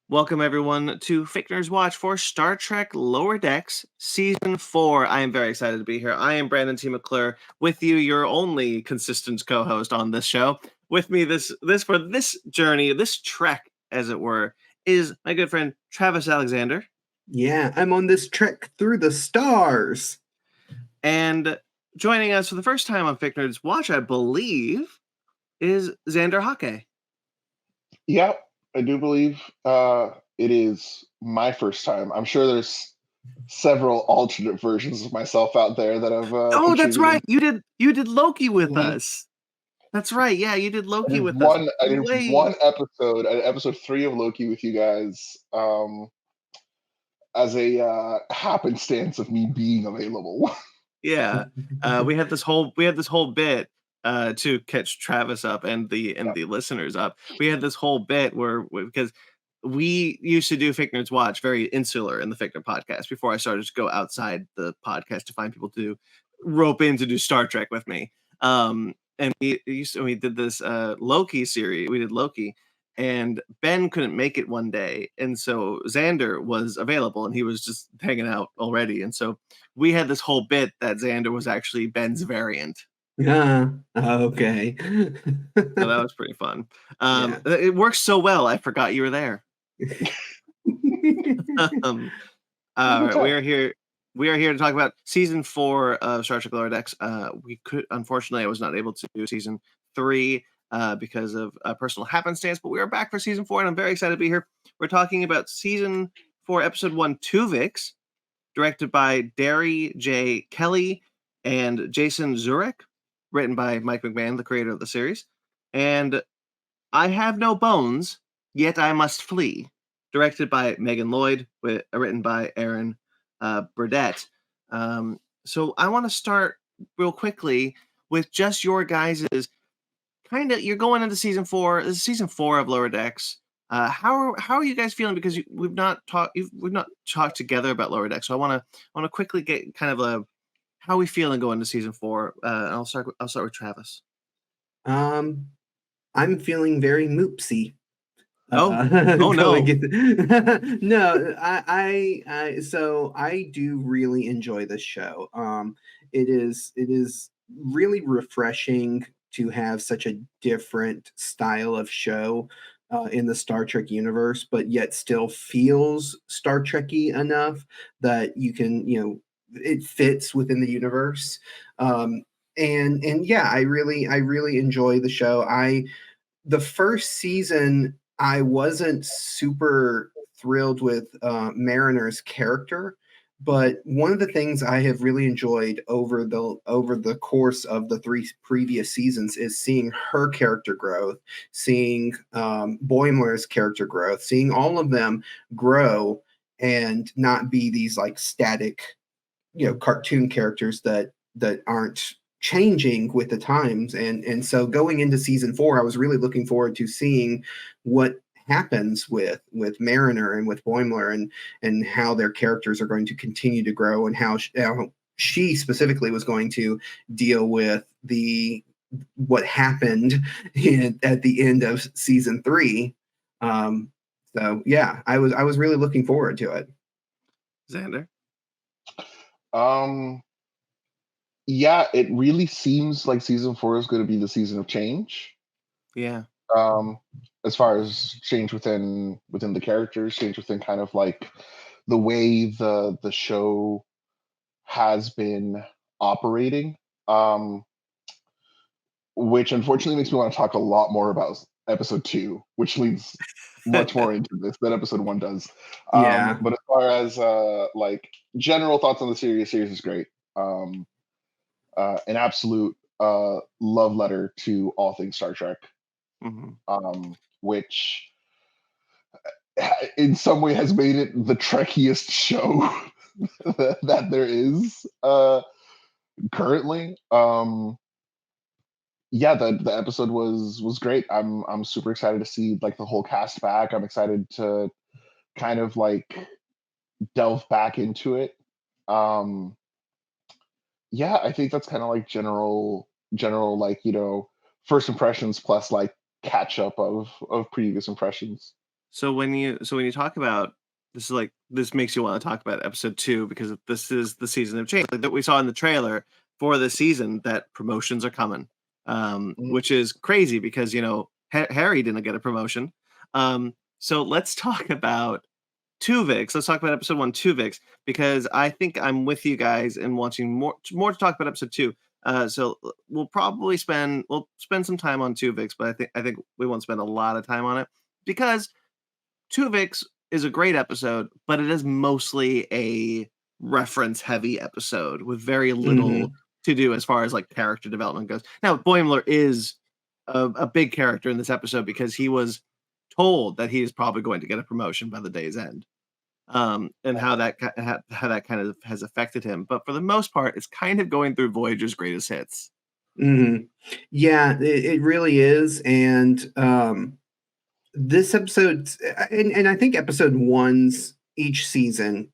Welcome, everyone, to Fake Nerds Watch for Star Trek Lower Decks Season 4. I am very excited to be here. I am BrandonT McClure, with you, your only consistent co-host on this show. With me for this journey, this trek, as it were, is my good friend Travis Alexander. Yeah, I'm on this trek through the stars. And joining us for the first time on Fake Nerds Watch, I believe, is Xander Jaque. Yeah, I do believe it is my first time. I'm sure there's several alternate versions of myself out there that have. Oh, that's right. You did Loki with us. That's right. Yeah, you did Loki with us. I did one episode, episode 3 of Loki with you guys, as a happenstance of me being available. Yeah, we had this whole bit to catch Travis up and the listeners up. We had this whole bit because we used to do Fake Nerds Watch very insular in the Fake Nerd podcast before I started to go outside the podcast to find people to rope in to do Star Trek with me. And we did this Loki series. We did Loki, and Ben couldn't make it one day, and so Xander was available, and he was just hanging out already, and so we had this whole bit that Xander was actually Ben's variant. Okay. So that was pretty fun. It works so well, I forgot you were there. All right, we are here to talk about season 4 of Star Trek Lower Decks. Unfortunately, I was not able to do season 3 because of personal happenstance, but we are back for season 4, and I'm very excited to be here. We're talking about season 4, episode 1, Twovix, directed by Derry J. Kelly and Jason Zurek, written by Mike McMahon, the creator of the series. And I Have No Bones, Yet I Must Flee, directed by Megan Lloyd, written by Aaron Burdett. So I want to start real quickly with just your guys's you're going into season 4. This is season 4 of Lower Decks. How are you guys feeling? Because we've not talked together about Lower Decks. So I want to quickly get kind of how we feeling going into season 4. I'll start with Travis. I'm feeling very moopsy. No. No, so I do really enjoy this show. It is really refreshing to have such a different style of show in the Star Trek universe, but yet still feels Star Trek-y enough that you can, it fits within the universe. And yeah, I really enjoy the show. The first season, I wasn't super thrilled with Mariner's character, but one of the things I have really enjoyed over the course of the 3 previous seasons is seeing her character growth, seeing Boimler's character growth, seeing all of them grow and not be these like static, cartoon characters that aren't changing with the times. And so going into season 4, I was really looking forward to seeing what happens with Mariner and with Boimler and how their characters are going to continue to grow and how she specifically was going to deal with what happened at the end of season 3. So yeah, I was really looking forward to it. Xander? Yeah, it really seems like season 4 is going to be the season of change. Yeah. As far as change within the characters, change within kind of like the way the show has been operating, which unfortunately makes me want to talk a lot more about episode 2, which leads much more into this than episode 1 does. Yeah. But as far as like general thoughts on the series is great. An absolute love letter to all things Star Trek, which in some way has made it the Trekkiest show that there is currently. Yeah, the episode was great. I'm super excited to see like the whole cast back. I'm excited to kind of like delve back into it. yeah, I think that's kind of like general like, first impressions plus like catch up of previous impressions. So when you talk about this, is like this makes you want to talk about episode 2 because this is the season of change, like that we saw in the trailer for the season that promotions are coming, Mm. which is crazy because Harry didn't get a promotion. So let's talk about Twovix. Let's talk about episode 1, Twovix, because I think I'm with you guys in wanting more to talk about episode 2. So we'll spend some time on Twovix, but I think we won't spend a lot of time on it because Twovix is a great episode, but it is mostly a reference heavy episode with very little Mhm. to do as far as like character development goes. Now, Boimler is a big character in this episode because he was told that he is probably going to get a promotion by the day's end. And how that kind of has affected him. But for the most part, it's kind of going through Voyager's greatest hits. Mhm. Yeah, it really is, and this episode, and I think episode ones each season,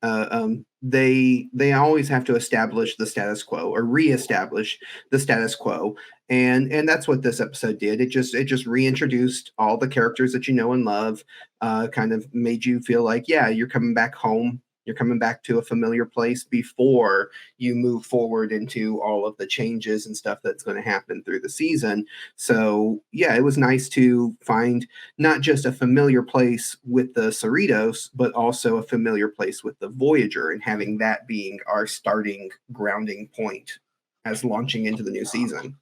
they always have to establish the status quo or reestablish the status quo, and that's what this episode did. It just reintroduced all the characters that you know and love, kind of made you feel like, yeah, you're coming back home. You're coming back to a familiar place before you move forward into all of the changes and stuff that's going to happen through the season. So yeah, it was nice to find not just a familiar place with the Cerritos, but also a familiar place with the Voyager, and having that being our starting grounding point as launching into the new season.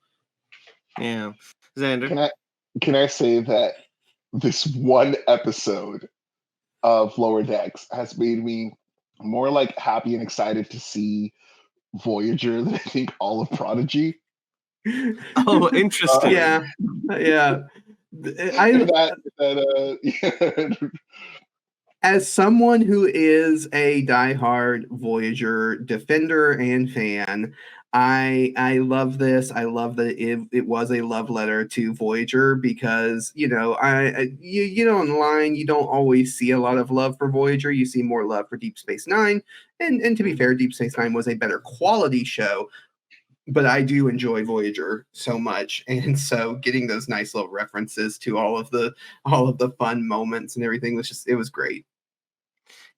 Yeah. Xander? Can I say that this one episode of Lower Decks has made me more like happy and excited to see Voyager than I think all of Prodigy. Oh, interesting. Yeah. Yeah. As someone who is a diehard Voyager defender and fan, I love this. I love that it was a love letter to Voyager because online you don't always see a lot of love for Voyager. You see more love for Deep Space Nine, and to be fair, Deep Space Nine was a better quality show. But I do enjoy Voyager so much, and so getting those nice little references to all of the fun moments and everything it was great.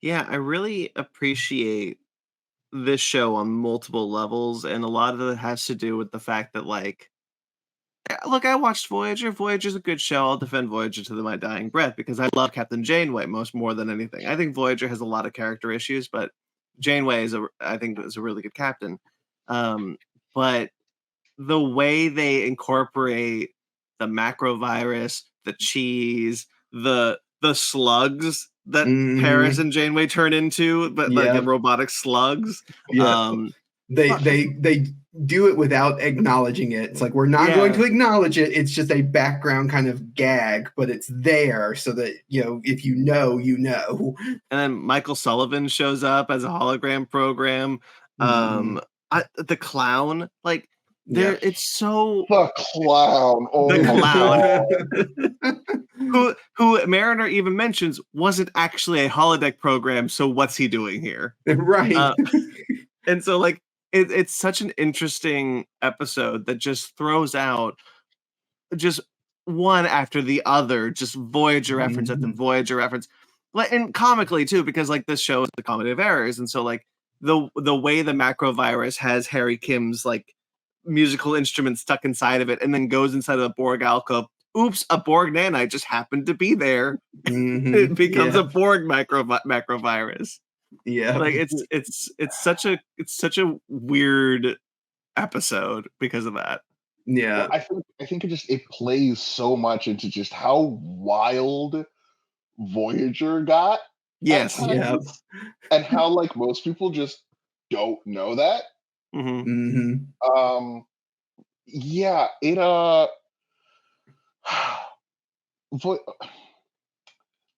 Yeah, I really appreciate this show on multiple levels, and a lot of it has to do with the fact that, like, look, I watched Voyager. Voyager's a good show. I'll defend Voyager to my dying breath because I love Captain Janeway more than anything. I think Voyager has a lot of character issues, but Janeway I think is a really good captain. But the way they incorporate the macrovirus, the cheese, the slugs that Paris Mhm. and Janeway turn into, but like Yep. robotic slugs. Yeah. They Fuck, they they do it without acknowledging it. It's like, we're not going to acknowledge it. It's just a background kind of gag, but it's there so that, if you know, you know. And then Michael Sullivan shows up as a hologram program. Mhm. The clown, like Yeah. it's so The clown. Oh the my clown. God. who Mariner even mentions wasn't actually a holodeck program, so what's he doing here? Right. And so like it's such an interesting episode that just throws out just one after the other, just Voyager reference after Mhm. Voyager reference. Like, and comically too, because like this show is the comedy of errors, and so like the way the macrovirus has Harry Kim's like musical instrument stuck inside of it, and then goes inside of a Borg alcove. Oops, a Borg nanite just happened to be there. It Mhm. becomes Yeah. a Borg macrovirus. Yeah. Like it's such a weird episode because of that. Yeah. Well, I think it plays so much into just how wild Voyager got at Yes. Yeah. times, and how like most people just don't know that. Hmm. Mhm. Um, yeah, Vo-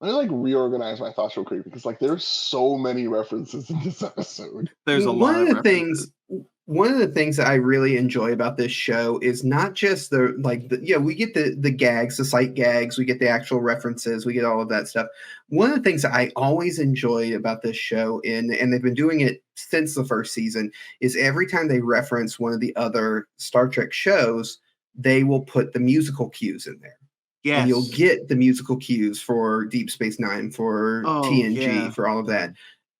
let me like reorganize my thoughts real quick because like there's so many references in this episode. There's a One lot of of the references. things one of the things that I really enjoy about this show is not just we get the gags, the sight gags, we get the actual references, we get all of that stuff. One of the things that I always enjoy about this show, and they've been doing it since the first season, is every time they reference one of the other Star Trek shows, they will put the musical cues in there. Yes. And you'll get the musical cues for Deep Space Nine, for TNG, for all of that.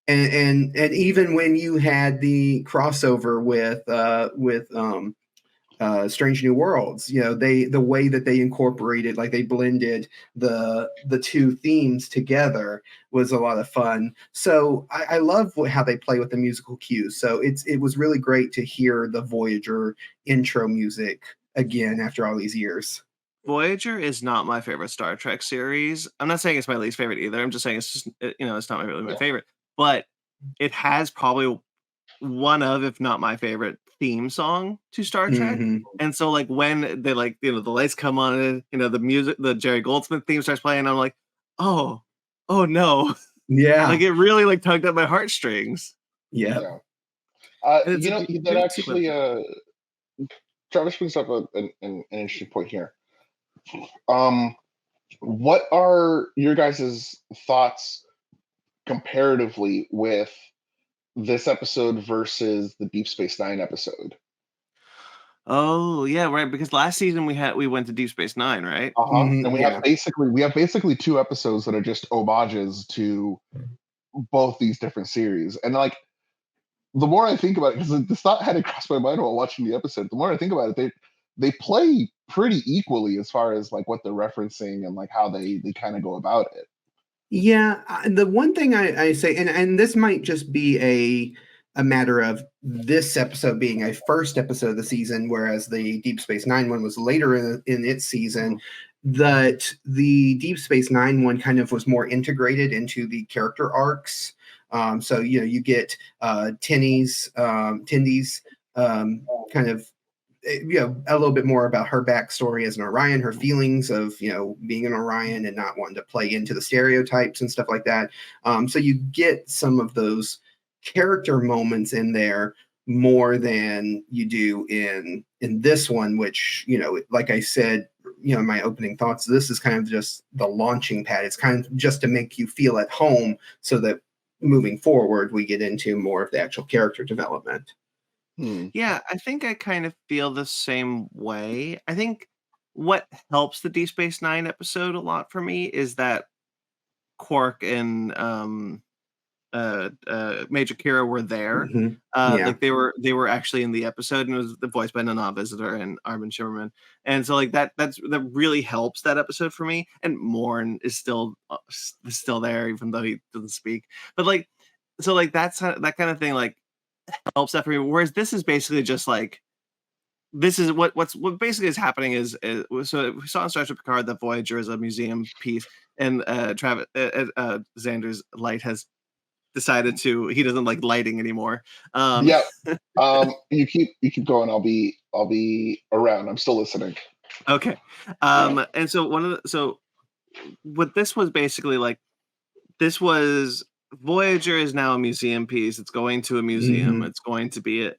And even when you had the crossover with Strange New Worlds, the way that they incorporated, like they blended the two themes together, was a lot of fun. So I love how they play with the musical cues. So it was really great to hear the Voyager intro music again after all these years. Voyager is not my favorite Star Trek series. I'm not saying it's my least favorite either. I'm just saying it's just, it's not really my favorite. But it has probably one of, if not my favorite, theme song to Star Trek. Mhm. And so, like, when they, like, the lights come on, and, the music, the Jerry Goldsmith theme starts playing, I'm like, oh no. Yeah. Like, it really, like, tugged at my heartstrings. Yeah. That actually, Travis brings up an interesting point here. What are your guys' thoughts comparatively with this episode versus the Deep Space Nine episode? Oh yeah, right. Because last season we went to Deep Space Nine, right? And we have basically two episodes that are just homages to both these different series. And like, the more I think about it, because this thought hadn't crossed my mind while watching the episode, the more I think about it, they play pretty equally as far as like what they're referencing and like how they kind of go about it. Yeah, the one thing I say, and this might just be a matter of this episode being a first episode of the season, whereas the Deep Space Nine one was later in its season, that the Deep Space Nine one kind of was more integrated into the character arcs. So you get Tindy's kind of a little bit more about her backstory as an Orion, her feelings of being an Orion and not wanting to play into the stereotypes and stuff like that. So you get some of those character moments in there more than you do in this one, which like I said, in my opening thoughts, this is kind of just the launching pad. It's kind of just to make you feel at home, so that moving forward we get into more of the actual character development. Yeah, I think I kind of feel the same way. I think what helps the Deep Space Nine episode a lot for me is that Quark and Major Kira were there. Like they were actually in the episode, and it was voiced by Nana Visitor and Armin Shimmerman. And so like that really helps that episode for me. And Morn is still there, even though he doesn't speak. But like, so like that kind of thing like helps that for me. Whereas this is basically just like, this is what basically is happening is so we saw in Star Trek Picard that Voyager is a museum piece, and Travis Xander's light has decided he doesn't like lighting anymore. You keep going. I'll be around. I'm still listening. Okay. And so what this was basically like, this was Voyager is now a museum piece. It's going to a museum. It's going to be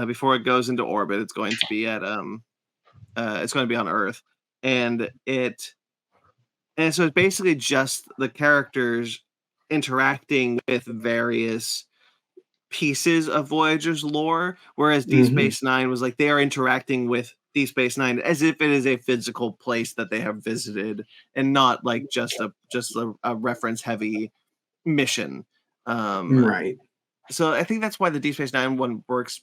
before it goes into orbit, it's going to be it's going to be on Earth. And so it's basically just the characters interacting with various pieces of Voyager's lore, whereas Deep Space Nine was like they are interacting with Deep Space Nine as if it is a physical place that they have visited, and not like just a reference heavy mission. Right. So I think that's why the Deep Space Nine one works.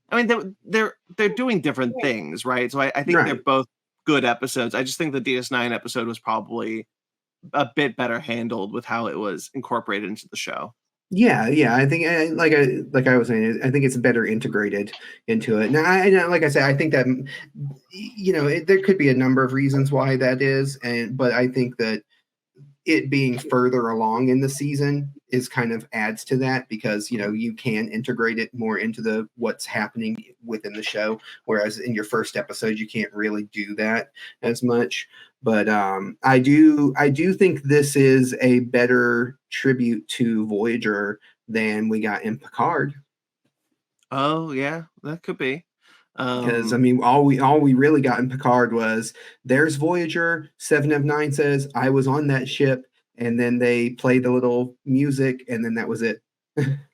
I mean, they're doing different things, right? So I think they're both good episodes. I just think the DS9 episode was probably a bit better handled with how it was incorporated into the show. Yeah. I think, like I was saying, I think it's better integrated into it. Now, like I said, I think that there could be a number of reasons why that is, but I think that it being further along in the season is kind of adds to that, because you can integrate it more into what's happening within the show, whereas in your first episode you can't really do that as much. But I do think this is a better tribute to Voyager than we got in Picard. Oh yeah, that could be. Because I mean, all we really got in Picard was there's Voyager. 7 of 9 says I was on that ship, and then they play the little music, and then that was it.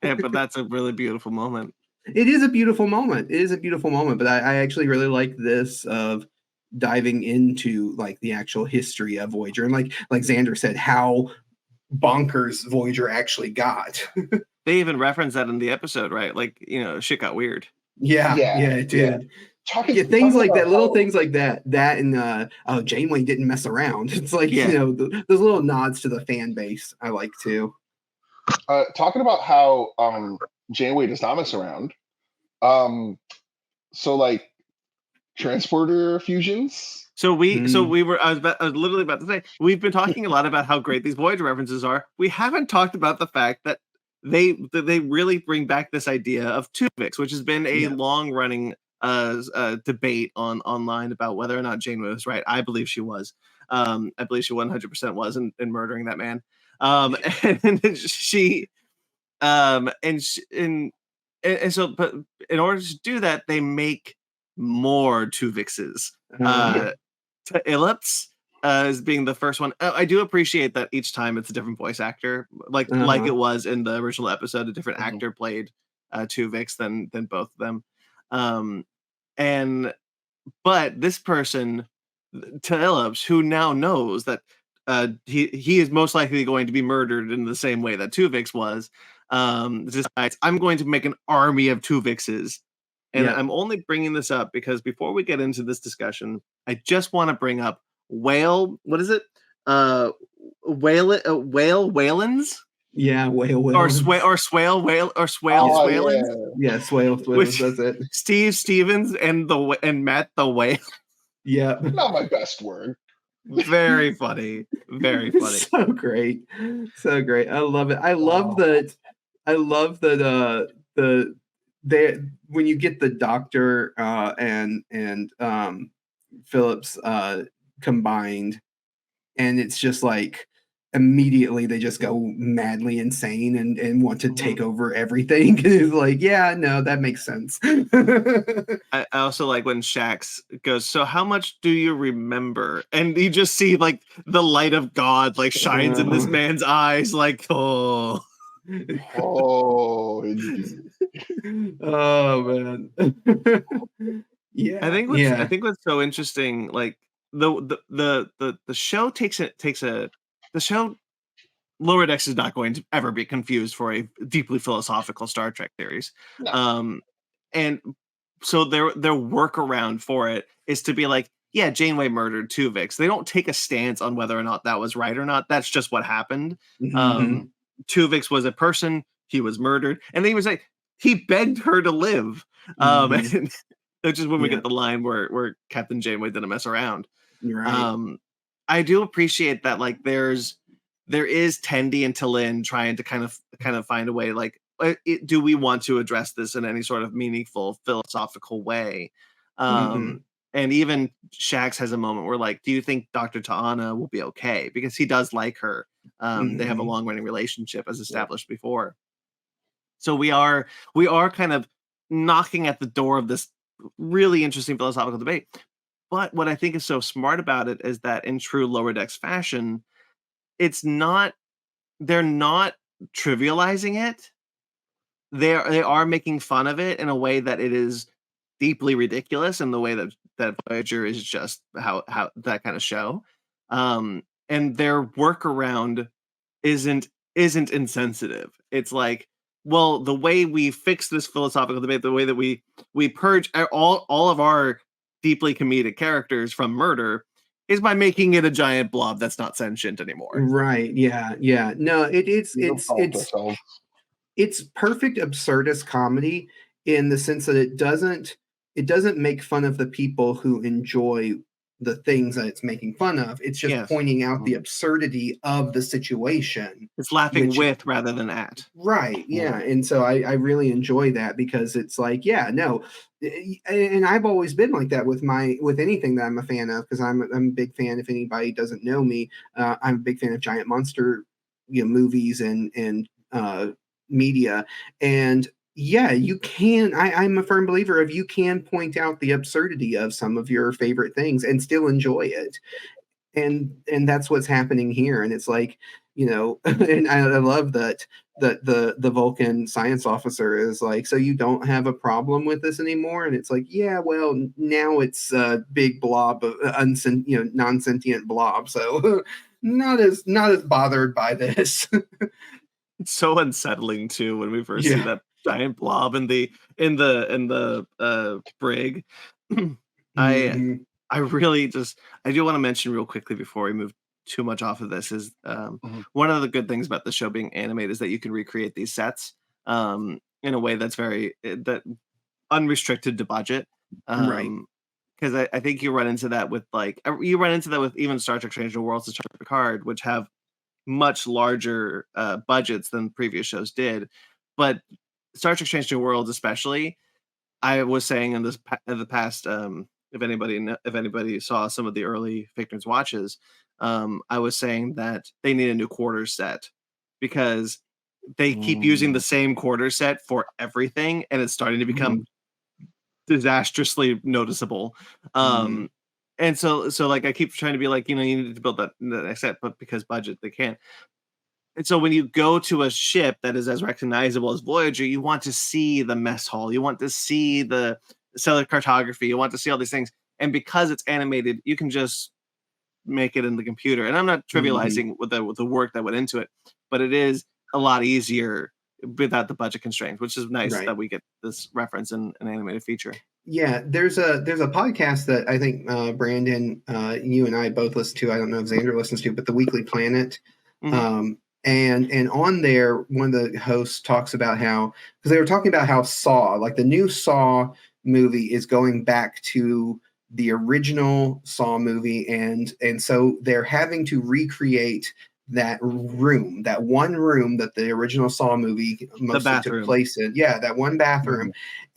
Yeah, but that's a really beautiful moment. It is a beautiful moment. It is a beautiful moment, but I actually really like this of diving into like the actual history of Voyager, and like Xander said, how bonkers Voyager actually got. They even reference that in the episode, right? Like, shit got weird. Yeah, it did. Yeah, things like that, little things like that. That and Janeway didn't mess around. It's like those little nods to the fan base. I like too. Talking about how Janeway does not mess around. So like transporter fusions. So we were. I was literally about to say we've been talking a lot about how great these Voyager references are. We haven't talked about the fact that they really bring back this idea of Twovix, which has been a long running debate online about whether or not Janeway was right. I believe she was. I believe she 100% was in murdering that man. And she, and so, but in order to do that, they make more Twovixes. Ellipse as being the first one. I do appreciate that each time it's a different voice actor, like it was in the original episode. A different actor played Twovix than both of them. But this person, to Ellipse, who now knows that he is most likely going to be murdered in the same way that Twovix was, decides, I'm going to make an army of Twovixes. And I'm only bringing this up because before we get into this discussion, I just want to bring up whale. What is it? Whalens? Yeah, whale. Or swale whale or swale swalens. Yeah, swale. Which that's it. Steve Stevens and Matt the whale. Yeah, not my best word. Very funny. Very funny. So great. So great. I love it. I love that. When you get the Doctor and Phillips combined, and it's just like immediately they just go madly insane and want to take over everything. It's like, yeah, no, that makes sense. I also like when Shax goes, so how much do you remember? And you just see like the light of God like shines in this man's eyes, like, oh man. Yeah. I think what's so interesting, like the show the show Lower Decks is not going to ever be confused for a deeply philosophical Star Trek series. No. And so their workaround for it is to be like, yeah, Janeway murdered Twovix. They don't take a stance on whether or not that was right or not. That's just what happened. Twovix was a person. He was murdered. And then he was like, he begged her to live. And which is when we get the line where Captain Janeway didn't mess around. Right. I do appreciate that. Like there is Tendi and T'Lyn trying to kind of find a way, like, do we want to address this in any sort of meaningful philosophical way? And even Shax has a moment where, like, do you think Dr. T'Ana will be okay? Because he does like her. They have a long running relationship as established before. So we are kind of knocking at the door of this really interesting philosophical debate. But what I think is so smart about it is that in true Lower Decks fashion, they're not trivializing it. They are making fun of it in a way that it is deeply ridiculous, in the way that Voyager is just how that kind of show. And their workaround isn't insensitive. It's like, well, the way we fix this philosophical debate, the way that we purge all of our deeply comedic characters from murder, is by making it a giant blob that's not sentient anymore. Right. Yeah. No, it's perfect absurdist comedy in the sense that it doesn't make fun of the people who enjoy the things that it's making fun of. It's just pointing out the absurdity of the situation. It's laughing with rather than at. Right. Yeah. And so I really enjoy that, because it's like, yeah, no. And I've always been like that with anything that I'm a fan of, because I'm a big fan. If anybody doesn't know me, I'm a big fan of giant monster, movies and media. And yeah, you can. I'm a firm believer of you can point out the absurdity of some of your favorite things and still enjoy it. And that's what's happening here. And it's like, and I love that the Vulcan science officer is like, so you don't have a problem with this anymore? And it's like, yeah, well, now it's a big blob of non-sentient blob, so not as bothered by this. It's so unsettling too when we first see Yeah. that giant blob in the brig. I Mhm. I really I do want to mention real quickly before we move too much off of this is Mhm. one of the good things about the show being animated is that you can recreate these sets in a way that's very that unrestricted to budget. Right. Because I think you run into that with you run into that with even Star Trek Strange New Worlds and Star Trek Picard, which have much larger budgets than previous shows did. But Star Trek Strange New Worlds, especially, I was saying in the past, if anybody saw some of the early Fake Nerds watches, I was saying that they need a new quarter set because they keep using the Mm, same quarter set for everything, and it's starting to Mhm. become disastrously noticeable. Mhm. And so like I keep trying to be like, you need to build that next set, but because budget, they can't. And so when you go to a ship that is as recognizable as Voyager, you want to see the mess hall, you want to see the cellular cartography, you want to see all these things. And because it's animated, you can just make it in the computer. And I'm not Mhm. trivializing with the work that went into it, but it is a lot easier without the budget constraints, which is nice Right. that we get this reference in an animated feature. Yeah, there's a podcast that I think Brandon, you and I both listen to. I don't know if Xander listens to, but the Weekly Planet. Mhm. And on there, one of the hosts talks about how, because they were talking about how Saw, like the new Saw movie, is going back to the original Saw movie, and so they're having to recreate that one room that the original Saw movie The mostly took bathroom. place in. Yeah, that one bathroom, mhm.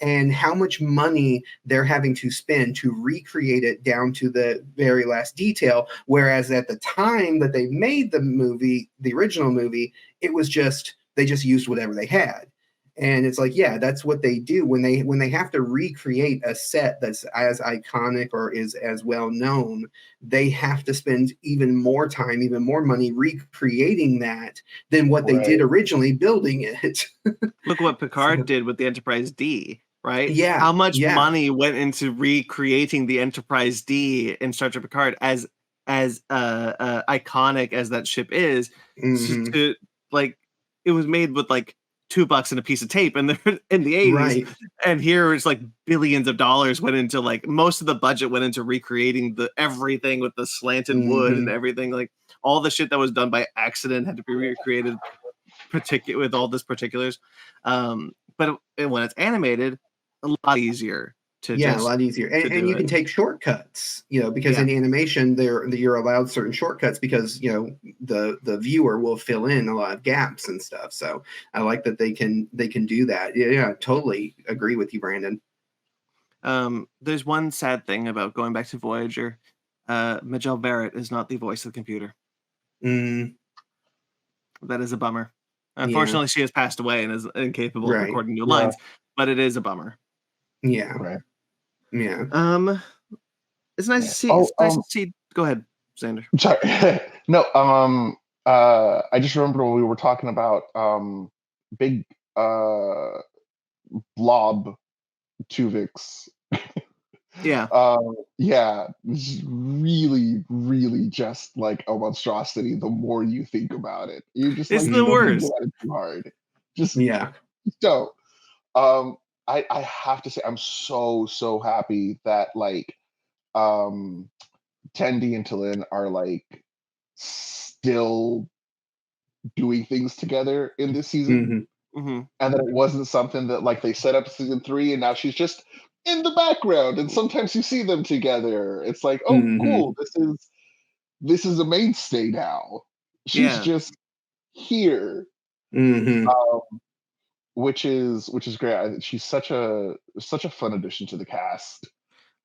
and how much money they're having to spend to recreate it down to the very last detail. Whereas at the time that they made the movie, the original movie, it was just they just used whatever they had. And it's like, yeah, that's what they do when they have to recreate a set that's as iconic or is as well known. They have to spend even more time, even more money recreating that than what they did Right. originally building it. Look what Picard So, did with the Enterprise D, right? yeah, How much yeah. money went into recreating the Enterprise D in Star Trek Picard as iconic as that ship is Hmm. to like it was made with like $2 and a piece of tape in the 80s, Right. and here it's like billions of dollars went into like most of the budget went into recreating the everything with the slanted wood and Hmm. everything, like all the shit that was done by accident had to be recreated particular with all this particulars. But when it's animated, a lot easier to Yeah, a lot easier, to and do you it. can take shortcuts, because Yeah. in animation you're allowed certain shortcuts because the viewer will fill in a lot of gaps and stuff. So I like that they can do that. Yeah, yeah, totally agree with you, Brandon. There's one sad thing about going back to Voyager. Majel Barrett is not the voice of the computer. Mm, That is a bummer. yeah, Unfortunately, she has passed away and is incapable of right. recording new Yeah. lines, but it is a bummer. Yeah, Right. yeah. Um, it's nice to Yeah. see. Oh, It's nice to see. Go ahead, Xander. sorry. No, I just remember when we were talking about big uh blob Twovix. Yeah, Yeah, it's really, really just like a monstrosity the more you think about it. You're just it's like, the don't Hmm. think worst. about it too hard. Just Yeah. don't. Um, I have to say I'm so happy that like um Tendi and Tallinn are like still doing things together in this season. Hmm. Hmm. And that it wasn't something that like they set up season 3 and now she's just in the background and sometimes you see them together. It's like, oh Hmm. cool, this is a mainstay now. She's Yeah, just here. Hmm. Um, which is great. She's such a fun addition to the cast.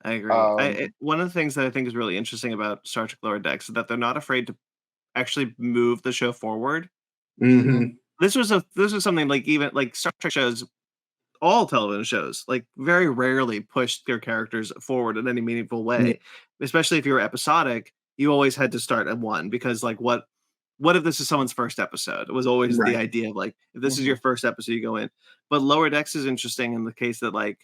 I agree. Um, One of the things that I think is really interesting about Star Trek Lower Decks is that they're not afraid to actually move the show forward. mhm, Hmm. This was something like even like Star Trek shows all television shows like very rarely push their characters forward in any meaningful way, especially if you were episodic. You always had to start at one because like what if this is someone's first episode? It was always the Right. idea of like, if this is your first episode, you go in. But Lower Decks is interesting in the case that like,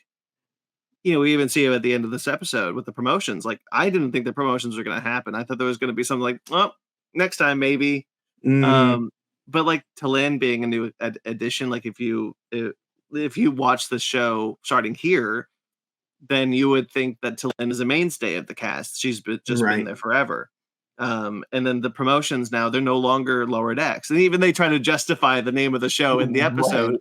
we even see it at the end of this episode with the promotions. Like, I didn't think the promotions were going to happen. I thought there was going to be something like, well, next time maybe. But like Talin being a new addition, like if you watch the show starting here, then you would think that Talin is a mainstay of the cast. She's been there forever. And then the promotions now, they're no longer Lower Decks. And even they try to justify the name of the show in the episode,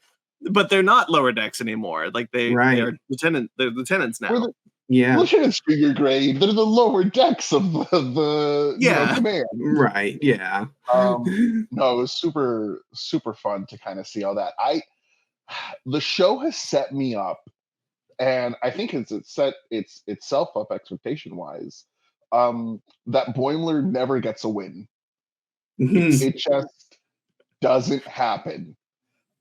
but they're not Lower Decks anymore. Like they are lieutenants now. Lieutenant's figure grade. They're the lower decks of the command. Right. Yeah. No, it was super, super fun to kind of see all that. The show has set me up, and I think it's set itself up expectation wise. That Boimler never gets a win. It just doesn't happen.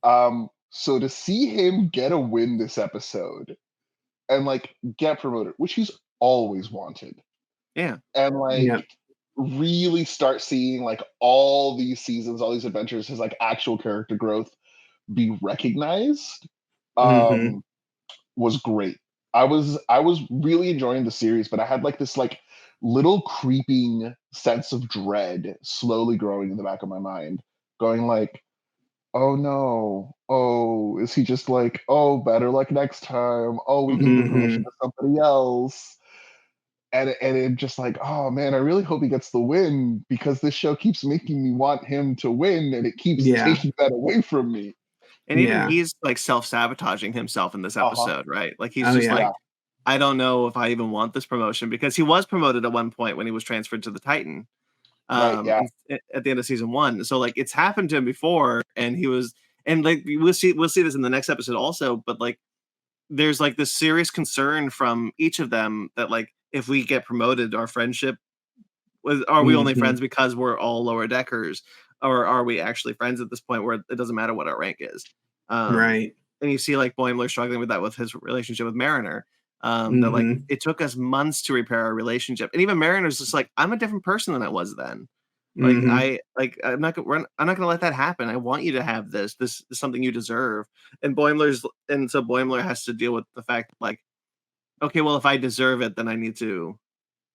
So to see him get a win this episode and like get promoted, which he's always wanted. Yeah. And like really start seeing like all these seasons, all these adventures, his like actual character growth be recognized was great. I was really enjoying the series, but I had like this like little creeping sense of dread slowly growing in the back of my mind, going like, oh no, oh, is he just like, oh, better luck next time, oh, we give the promotion to somebody else, and it just like, oh man, I really hope he gets the win because this show keeps making me want him to win and it keeps taking that away from me. And even he's like self-sabotaging himself in this episode, right? Like he's like, I don't know if I even want this promotion, because he was promoted at one point when he was transferred to the Titan at the end of season 1. So like it's happened to him before, and he was, and like we'll see this in the next episode also, but like there's like this serious concern from each of them that like if we get promoted, our friendship are we only friends because we're all lower deckers, or are we actually friends at this point where it doesn't matter what our rank is? And you see like Boimler struggling with that with his relationship with Mariner. That like it took us months to repair our relationship, and even Mariner's just like, I'm a different person than I was then. Like I'm not gonna let that happen. I want you to have this. This is something you deserve. And so Boimler has to deal with the fact like, okay, well if I deserve it, then I need to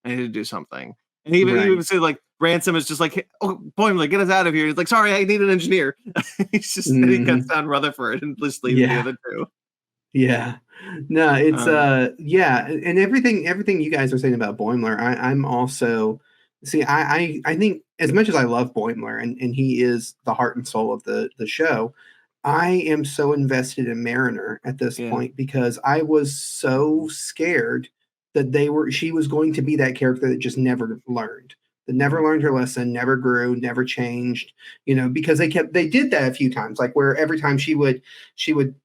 do something. And even say like Ransom is just like, oh Boimler, get us out of here. He's like, sorry, I need an engineer. He's just he cuts down Rutherford and just leaves the other two. Yeah. No, it's and everything you guys are saying about Boimler, I'm also I think as much as I love Boimler and he is the heart and soul of the show, I am so invested in Mariner at this point because I was so scared that she was going to be that character that just never learned. That never learned her lesson, never grew, never changed, because they did that a few times, like where every time she would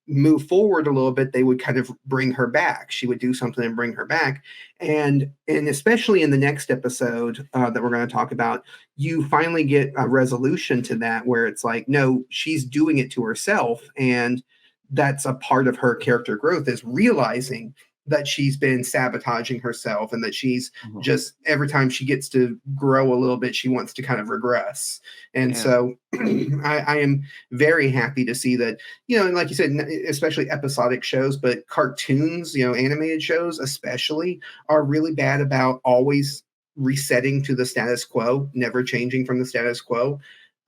move forward a little bit, they would kind of bring her back. She would do something and bring her back. And especially in the next episode that we're going to talk about, you finally get a resolution to that where it's like, no, she's doing it to herself. And that's a part of her character growth, is realizing that she's been sabotaging herself and that she's just every time she gets to grow a little bit, she wants to kind of regress. And so I am very happy to see that, and like you said, especially episodic shows, but cartoons, animated shows especially, are really bad about always resetting to the status quo, never changing from the status quo.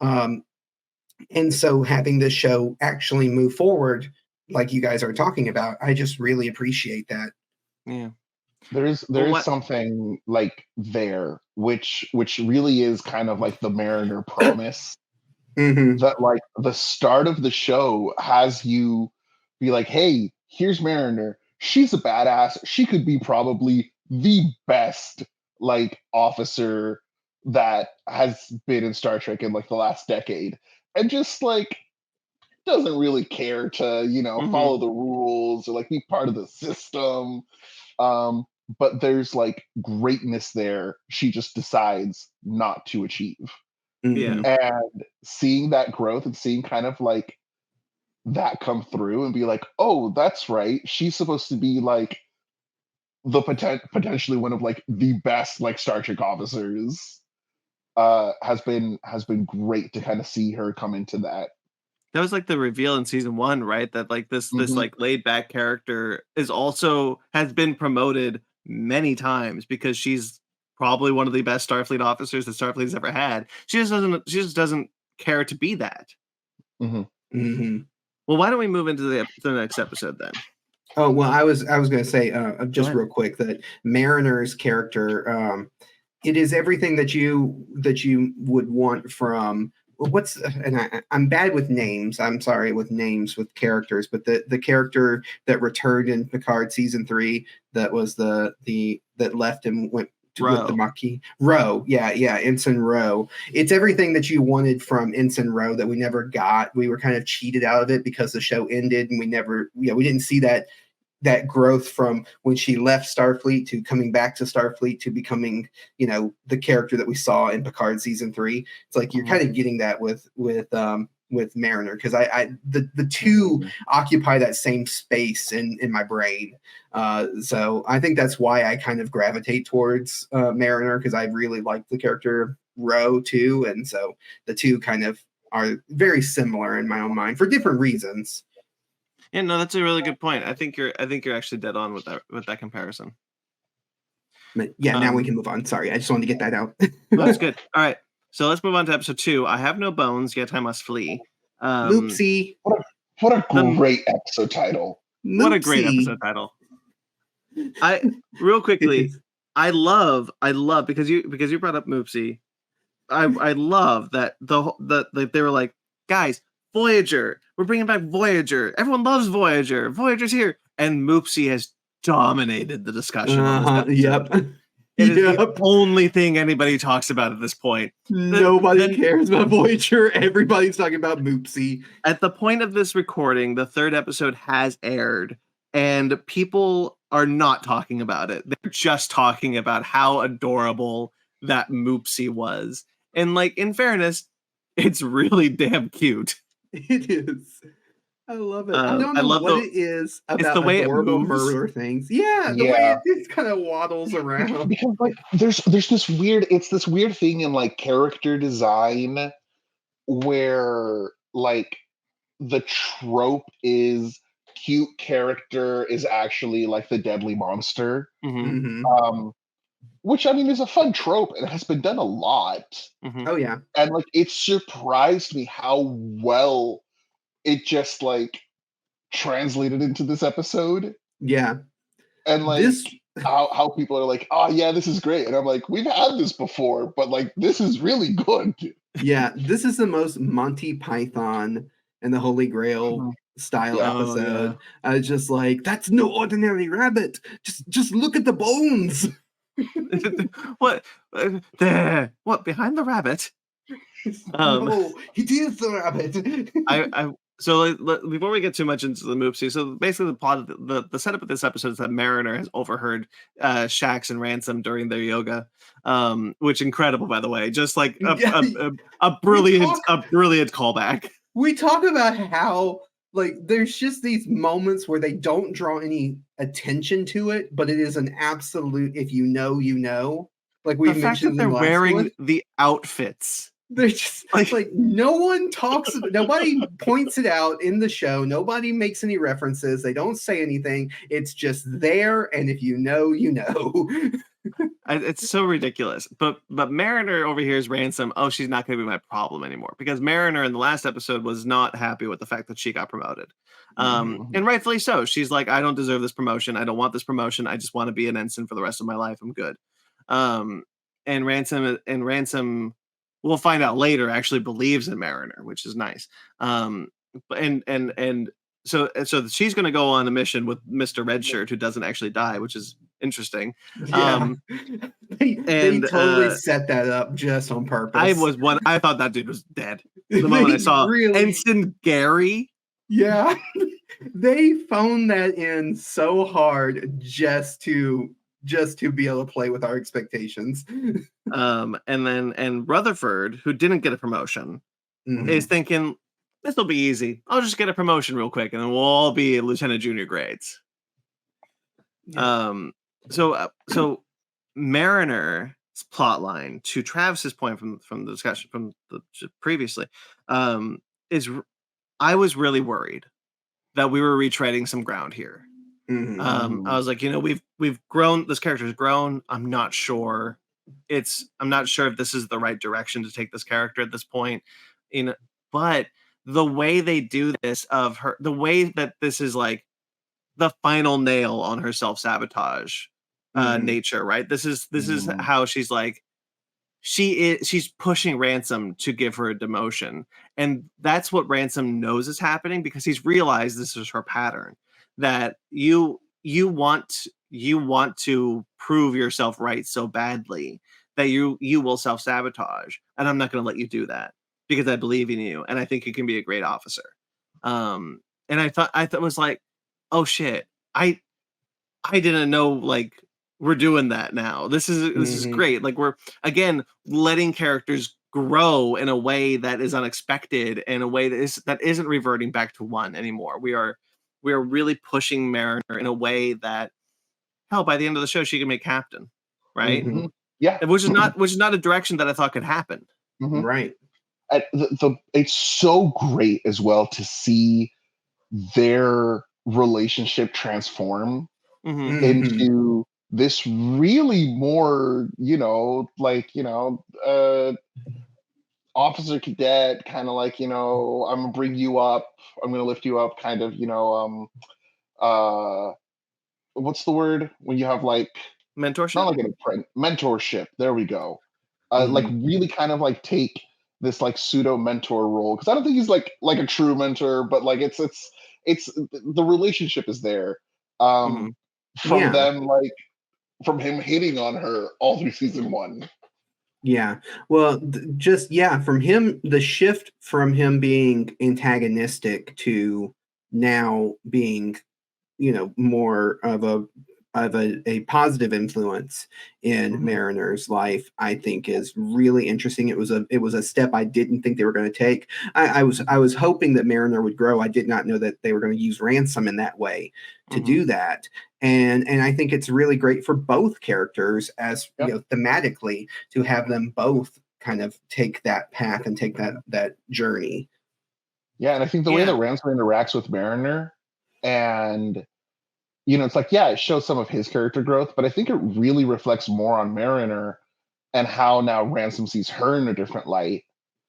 And so having this show actually move forward, like you guys are talking about, I just really appreciate that. Yeah. There is something like there, which really is kind of like the Mariner promise. That like the start of the show has you be like, hey, here's Mariner. She's a badass. She could be probably the best like officer that has been in Star Trek in like the last decade. And just like doesn't really care to, follow the rules or like be part of the system. But there's like greatness there. She just decides not to achieve. Yeah. And seeing that growth and seeing kind of like that come through and be like, oh, that's right. She's supposed to be like the potentially one of like the best like Star Trek officers. Has been great to kind of see her come into that. That was like the reveal in season 1, right? That like this like laid back character has been promoted many times because she's probably one of the best Starfleet officers that Starfleet's ever had. She just doesn't care to be that. Mm-hmm. Well, why don't we move into the next episode then? Oh, well, I was going to say just real quick that Mariner's character, it is everything that you would want from I'm bad with names. I'm sorry with names with characters, but the character that returned in Picard season 3 that was that left and went with the Maquis. Rowe, yeah, Ensign Rowe. It's everything that you wanted from Ensign Rowe that we never got. We were kind of cheated out of it because the show ended and we didn't see that growth from when she left Starfleet to coming back to Starfleet to becoming, the character that we saw in Picard season 3. It's like you're kind of getting that with Mariner, because the two occupy that same space in my brain. So I think that's why I kind of gravitate towards Mariner, because I really like the character Rowe too, and so the two kind of are very similar in my own mind for different reasons. Yeah, no, that's a really good point. I think you're actually dead on with that comparison. But yeah, now we can move on. Sorry, I just wanted to get that out. That's good. All right, so let's move on to episode 2. I have no bones, yet I must flee. Oopsie. What a great episode title. Moopsie. What a great episode title. Real quickly, I love because you brought up Moopsie. I love that they were like, guys, Voyager, we're bringing back Voyager. Everyone loves Voyager. Voyager's here, and Moopsie has dominated the discussion. Yep. It is the only thing anybody talks about at this point. Nobody cares about Voyager. Everybody's talking about Moopsie. At the point of this recording, the 3rd episode has aired, and people are not talking about it. They're just talking about how adorable that Moopsie was. And like, in fairness, it's really damn cute. It is. I love it. I don't know what it is about the way adorable it moves. murder things. Yeah, the way it kind of waddles around. Because like there's this weird thing in like character design where like the trope is cute character is actually like the deadly monster. Which I mean is a fun trope and has been done a lot. Oh yeah. And like it surprised me how well it just like translated into this episode. Yeah. And like how people are like, oh yeah, this is great. And I'm like, we've had this before, but like this is really good. Yeah, this is the most Monty Python and the Holy Grail style episode. I was just like, that's no ordinary rabbit. Just look at the bones. What behind the rabbit? No, it is the rabbit. So before we get too much into the Moopsie, so basically the plot, the setup of this episode is that Mariner has overheard Shax and Ransom during their yoga, which incredible, by the way, just like a brilliant callback. We talk about how like there's just these moments where they don't draw any attention to it, but it is an absolute if you know, you know. Like we mentioned, they're wearing the outfits. They're just like no one talks, nobody points it out in the show. Nobody makes any references. They don't say anything. It's just there. And if you know, you know. It's so ridiculous. But Mariner over here is Ransom. Oh, she's not going to be my problem anymore, because Mariner in the last episode was not happy with the fact that she got promoted. And rightfully so. She's like, I don't deserve this promotion. I don't want this promotion. I just want to be an ensign for the rest of my life. I'm good. And Ransom, we'll find out later, actually believes in Mariner, which is nice. So she's going to go on a mission with Mr. Redshirt, who doesn't actually die, which is interesting. Yeah. They totally set that up just on purpose. I thought that dude was dead the moment I saw Ensign Gary. Yeah. They phoned that in so hard just to be able to play with our expectations. And Rutherford, who didn't get a promotion, is thinking, this will be easy. I'll just get a promotion real quick, and then we'll all be lieutenant junior grades. Yeah. So Mariner's plot line, to Travis's point from the discussion from the previously, is I was really worried that we were retreading some ground here. Mm-hmm. I was like, we've grown. This character's grown. I'm not sure if this is the right direction to take this character at this point. But the way they do this, the way that this is like the final nail on her self-sabotage nature, right? This is how she's like, she's pushing Ransom to give her a demotion, and that's what Ransom knows is happening, because he's realized this is her pattern, that you want to prove yourself right so badly that you will self-sabotage, and I'm not going to let you do that, because I believe in you and I think you can be a great officer. And I thought it was like, oh shit, I didn't know, like, we're doing that now. This is great. Like, we're again letting characters grow in a way that is unexpected, in a way that isn't reverting back to one anymore. We are really pushing Mariner in a way that, hell, by the end of the show she can make captain, right? Mm-hmm. Yeah, which is not a direction that I thought could happen. Mm-hmm. Right. It's so great as well to see their relationship transform into this really more, officer cadet kind of like, I'm gonna bring you up, I'm gonna lift you up, kind of, what's the word when you have like mentorship? Not like an mentorship. There we go. Like really kind of like take this like pseudo mentor role, because I don't think he's like a true mentor, but like it's the relationship is there from them, like from him hitting on her all through season 1. Yeah. Well, from him, the shift from him being antagonistic to now being, more of a positive influence in Mariner's life, I think is really interesting. It was a step I didn't think they were going to take. I was hoping that Mariner would grow. I did not know that they were going to use Ransom in that way to do that. And I think it's really great for both characters, as thematically, to have them both kind of take that path and take that journey. Yeah, and I think the way that Ransom interacts with Mariner, and it's like, it shows some of his character growth, but I think it really reflects more on Mariner and how now Ransom sees her in a different light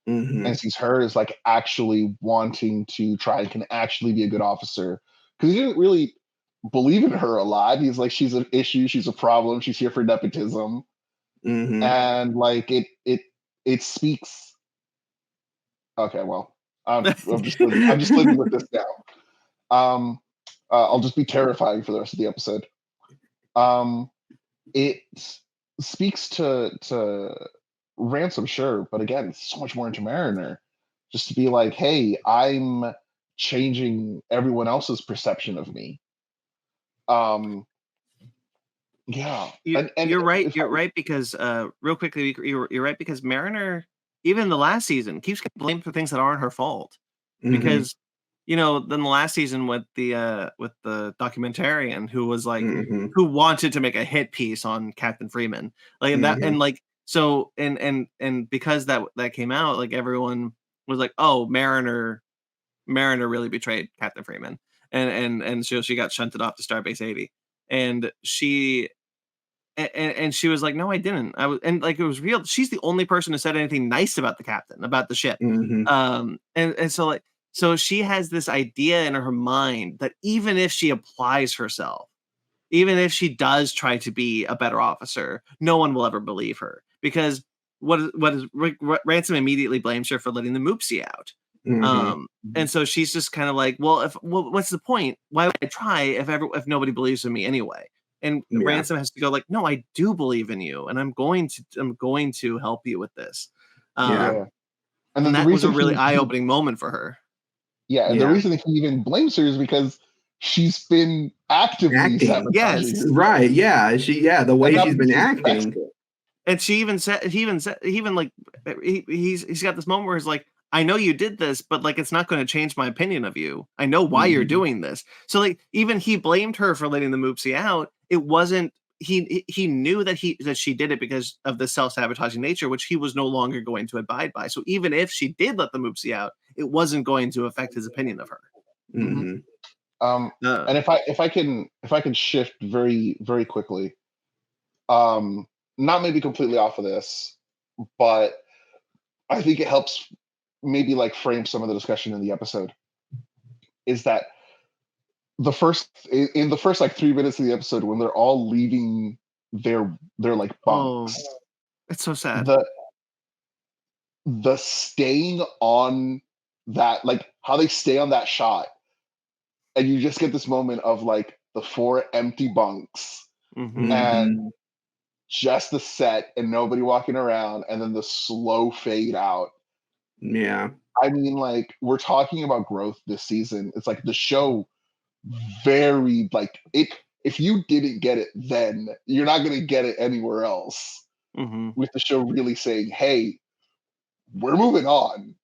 and sees her as like actually wanting to try and can actually be a good officer, because he didn't really believe in her a lot. He's like, she's an issue, she's a problem, she's here for nepotism, and like it speaks. Okay, well, I'm just living with this now. I'll just be terrifying for the rest of the episode. It speaks to Ransom, sure, but again, so much more into Mariner, just to be like, hey, I'm changing everyone else's perception of me. Yeah, you're right. You're right, because real quickly, you're right, because Mariner, even in the last season, keeps getting blamed for things that aren't her fault, because then the last season with the documentarian who was like, who wanted to make a hit piece on Captain Freeman, like, and that, and like, so, and because that came out, like, everyone was like, oh, Mariner really betrayed Captain Freeman, and so she got shunted off to Starbase 80, and she was like, no, I didn't. And like, it was real. She's the only person who said anything nice about the captain, about the ship. And so, like, so she has this idea in her mind that even if she applies herself, even if she does try to be a better officer, no one will ever believe her, because Ransom immediately blames her for letting the Moopsie out. And so she's just kind of like, well, what's the point? Why would I try if nobody believes in me anyway? And Ransom has to go like, no, I do believe in you, and I'm going to help you with this. And then that was a really eye-opening moment for her. Yeah, and the reason he even blames her is because she's been actively sabotaging. Yes, right. Yeah, the way she's been acting. And she even said, he's got this moment where he's like, I know you did this, but like it's not going to change my opinion of you. I know why you're doing this. So like even he blamed her for letting the Moopsie out. It wasn't he knew that she did it because of the self-sabotaging nature, which he was no longer going to abide by. So even if she did let the Moopsie out, it wasn't going to affect his opinion of her. And if I can shift very, very quickly, not maybe completely off of this, but I think it helps maybe like frame some of the discussion in the episode, is that in the first like 3 minutes of the episode, when they're all leaving their like bunks, it's so sad. The staying on that, like how they stay on that shot, and you just get this moment of like the 4 empty bunks and just the set and nobody walking around, and then the slow fade out. Yeah. I mean, like, we're talking about growth this season. It's like the show very like it. If you didn't get it then, you're not going to get it anywhere else. With the show really saying, "Hey, we're moving on.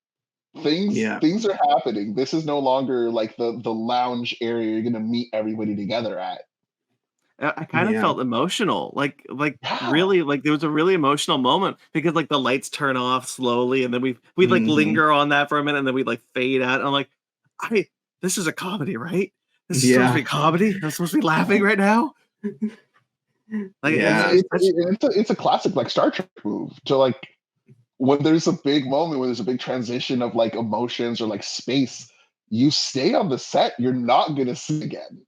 Things are happening. This is no longer like the lounge area you're going to meet everybody together at." I kind of felt emotional, like really, like there was a really emotional moment because like the lights turn off slowly, and then we like linger on that for a minute, and then we like fade out. And I'm like, this is a comedy, right? This is supposed to be comedy. I'm supposed to be laughing right now. Like, it's a classic like Star Trek move to like when there's a big moment, when there's a big transition of like emotions or like space, you stay on the set. You're not gonna see again.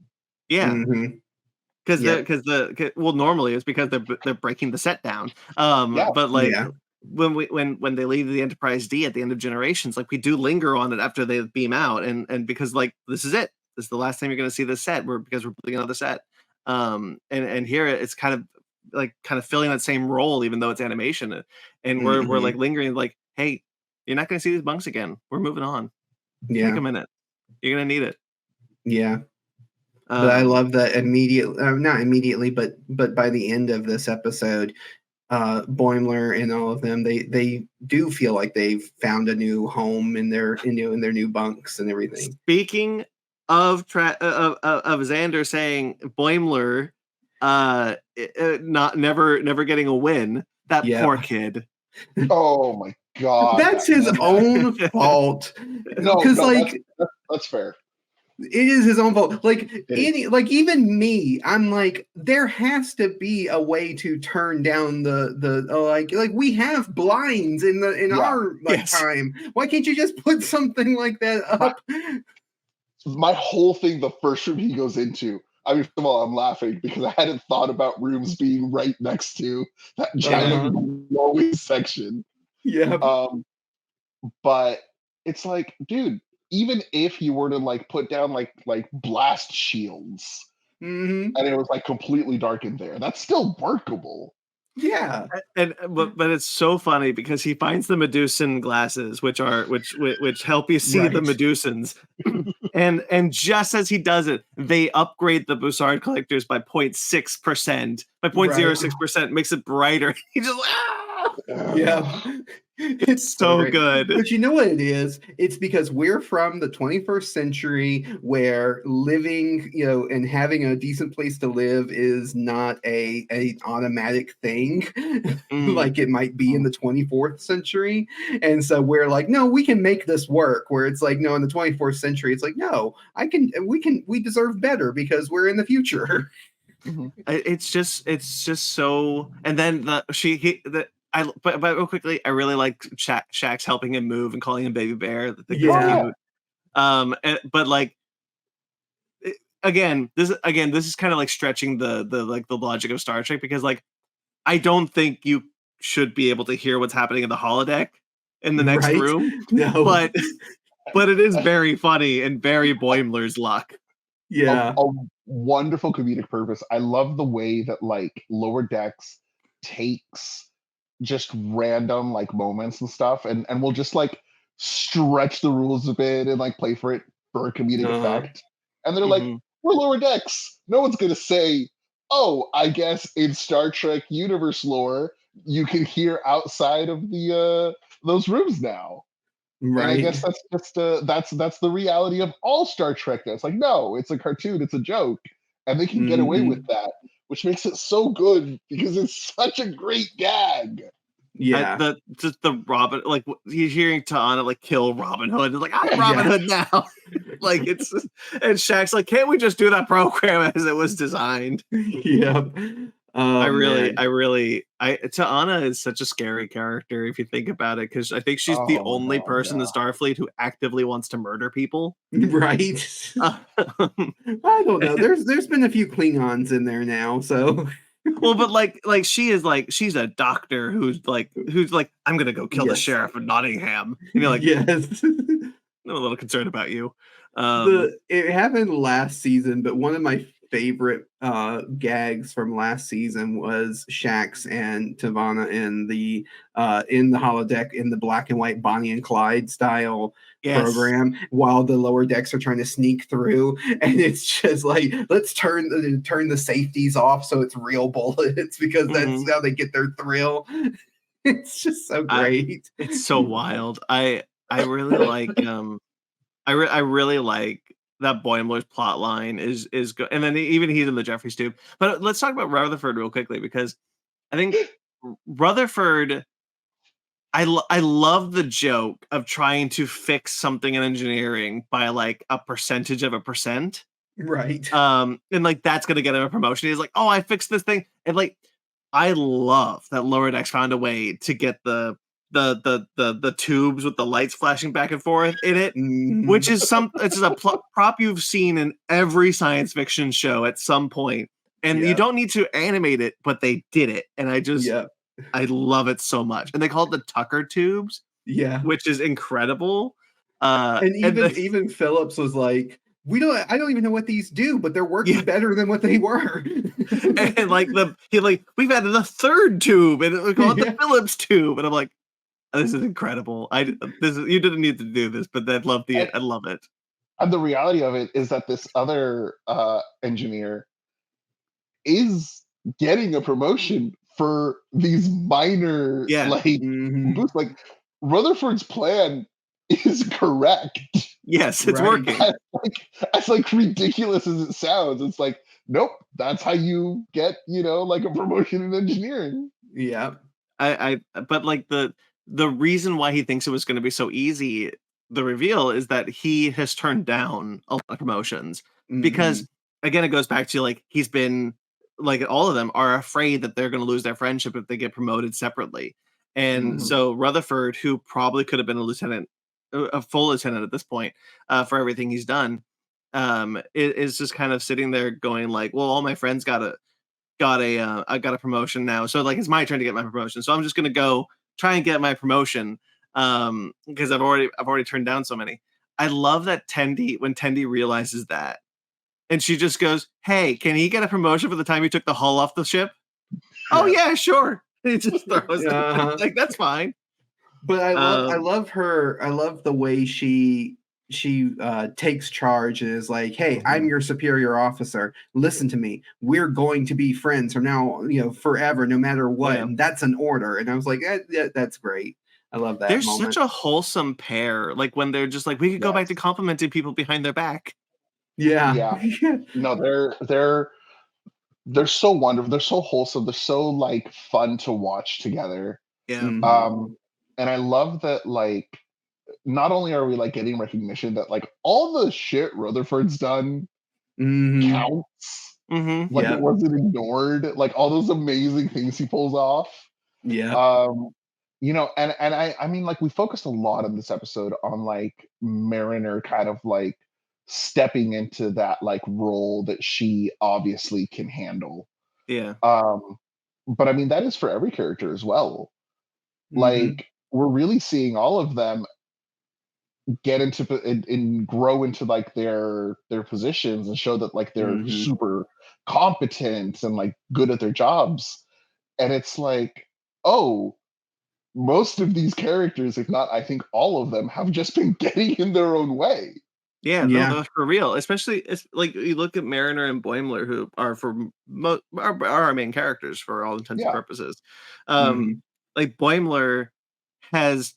Yeah. Because normally it's because they're breaking the set down. But like when they leave the Enterprise D at the end of Generations, like we do linger on it after they beam out, and because like this is it. This is the last time you're going to see this set. Because we're building another set. And here it's kind of filling that same role, even though it's animation, and we're like lingering, like, hey, you're not going to see these bunks again. We're moving on. Take a minute. You're going to need it. Yeah. But I love that not immediately, but by the end of this episode, Boimler and all of them, they do feel like they've found a new home in their new bunks and everything. Speaking of Xander saying Boimler, never getting a win. That poor kid. Oh my god, that's his own fault. Because that's fair. It is his own fault. Like even me, I'm like, there has to be a way to turn down the like we have blinds in our time. Why can't you just put something like that up? My whole thing, the first room he goes into, I mean, first of all, I'm laughing because I hadn't thought about rooms being right next to that giant glowing section. Yeah. But it's like, dude, even if you were to like put down like blast shields and it was like completely dark in there, that's still workable. Yeah. But it's so funny because he finds the Medusan glasses, which help you see the Medusans. and just as he does it, they upgrade the Bussard collectors by 0.6%, by 0.06%, makes it brighter. He just it's so good. But you know what it is? It's because we're from the 21st century where living, and having a decent place to live is not a automatic thing like it might be in the 24th century. And so we're like, no, we can make this work. Where it's like, no, in the 24th century, it's like, no, we deserve better because we're in the future. It's just so. And then but real quickly, I really like Shaxx helping him move and calling him Baby Bear. Cute. But like, again, this is kind of like stretching the logic of Star Trek, because like, I don't think you should be able to hear what's happening in the holodeck in the next room. No. But it is very funny and very Boimler's luck. Yeah. A wonderful comedic purpose. I love the way that like Lower Decks takes just random like moments and stuff and we'll just like stretch the rules a bit and like play for it for a comedic effect. And they're like, we're Lower Decks. No one's gonna say, oh, I guess in Star Trek universe lore, you can hear outside of the those rooms now. And I Right. guess that's just that's the reality of all Star Trek. It's like, no, it's a cartoon, it's a joke, and they can get away with Mhm. that, which makes it so good because it's such a great gag. Yeah. Just the Robin, like you hearing Ta'ana like kill Robin Hood, it's like I'm Robin Yeah. Hood now. Like it's and Shaq's like, can't we just do that program as it was designed? Yep. Oh, man. Ta'ana is such a scary character if you think about it, because I think she's the Oh only no, person in yeah. Starfleet who actively wants to murder people. Right. Um, I don't know. There's been a few Klingons in there now, so well, but she's a doctor who's like, I'm gonna go kill the yes. sheriff of Nottingham, and you're like, Yes. I'm a little concerned about you. It happened last season, but one of my favorite gags from last season was Shax and Tavana in the holodeck in the black and white Bonnie and Clyde style Yes. program while the lower decks are trying to sneak through, and it's just like, let's turn the safeties off so it's real bullets because that's Mhm. how they get their thrill. It's just so I great. It's so wild. I really like I really like that Boimler's plot line is good, and then even he's in the Jeffrey Tube. But let's talk about Rutherford real quickly, because I think Rutherford. I love the joke of trying to fix something in engineering by like a percentage of a percent. Right. And like that's gonna get him a promotion. He's like, oh, I fixed this thing, and like I love that Lower Decks found a way to get the tubes with the lights flashing back and forth in it, which Mhm. is it's a prop you've seen in every science fiction show at some point, and you Yeah. don't need to animate it, but they did it, and Yeah. I love it so much. And they call it the Tucker tubes, Yeah. which is incredible. And And the, even Phillips was like, I don't even know what these do, but they're yeah, working better than what they were. and like we've added a third tube, and we call it the Yeah. Phillips tube, and I'm like, this is incredible. You didn't need to do this, but And, I love it. and the reality of it is that this other engineer is getting a promotion for these minor Yeah. like Mhm. boosts. Like Rutherford's plan is correct. Yes, it's Right. working. As like ridiculous as it sounds, it's like, nope, that's how you get, like a promotion in engineering. Yeah. But like the reason why he thinks it was going to be so easy, the reveal is that he has turned down a lot of promotions because, Mhm. again, it goes back to like he's been like all of them are afraid that they're going to lose their friendship if they get promoted separately, and Mhm. so Rutherford, who probably could have been a lieutenant, a full lieutenant at this point, for everything he's done, is just kind of sitting there going like, well, all my friends I got a promotion now. So like it's my turn to get my promotion. So I'm just gonna go try and get my promotion. Because I've already turned down so many. I love that when Tendi realizes that. And she just goes, hey, can he get a promotion for the time he took the hull off the ship? Oh Yeah. yeah, sure. He just throws it. Uh-huh. Like that's fine. But I Um, love her. I love the way she takes charge and is like, "Hey, I'm Mhm. your superior officer. Listen to me. We're going to be friends from now, forever, no matter what." yeah. And that's an order. And I was like, "That's great. I love that They're such moment." a wholesome pair. Like when they're just like, we could go back to Yes. complimenting people behind their back. Yeah. Yeah. No, they're so wonderful. They're so wholesome. They're so like fun to watch together. Yeah. Mhm. Um, and I love that like not only are we like getting recognition that like all the shit Rutherford's done Mhm. counts. Mm-hmm. Like it Yep. wasn't ignored. Like all those amazing things he pulls off. Yep. Um, and I mean like we focused a lot in this episode on like Mariner kind of like stepping into that like role that she obviously can handle. Yeah. Um, but I mean that is for every character as well. Mhm. Like we're really seeing all of them get into and grow into like their positions and show that like they're Mhm. super competent and like good at their jobs. And it's like, oh, most of these characters, if not I think all of them, have just been getting in their own way. Yeah, no, Yeah. that's for real. Especially, it's like you look at Mariner and Boimler, who are are our main characters for all intents and Yeah. purposes. Mhm. Like Boimler has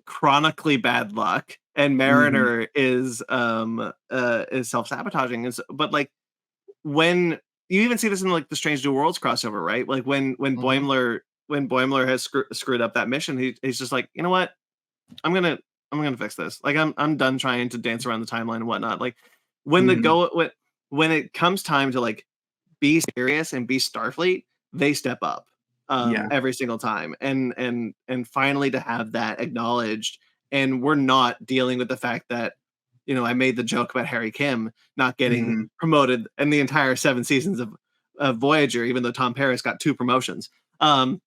chronically bad luck, and Mariner is self-sabotaging. But like when you even see this in like the Strange New Worlds crossover, right? Like when Boimler has screwed up that mission, he's just like, you know what? I'm gonna fix this. Like I'm done trying to dance around the timeline and whatnot. Like when when it comes time to like be serious and be Starfleet, they step up every single time. And finally to have that acknowledged, and we're not dealing with the fact that, you know, I made the joke about Harry Kim not getting promoted in the entire 7 seasons of Voyager, even though Tom Paris got 2 promotions. And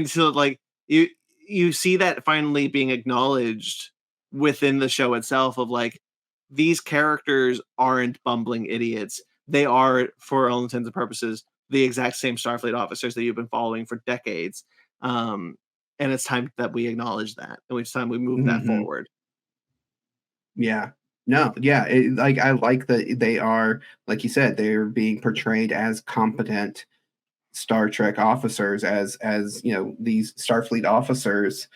so like you see that finally being acknowledged within the show itself, of like, these characters aren't bumbling idiots. They are, for all intents and purposes, the exact same Starfleet officers that you've been following for decades. And it's time that we acknowledge that, and it's time we move that forward. Yeah. No, yeah. Like, I like that they are, like you said, they're being portrayed as competent Star Trek officers, as you know, these Starfleet officers,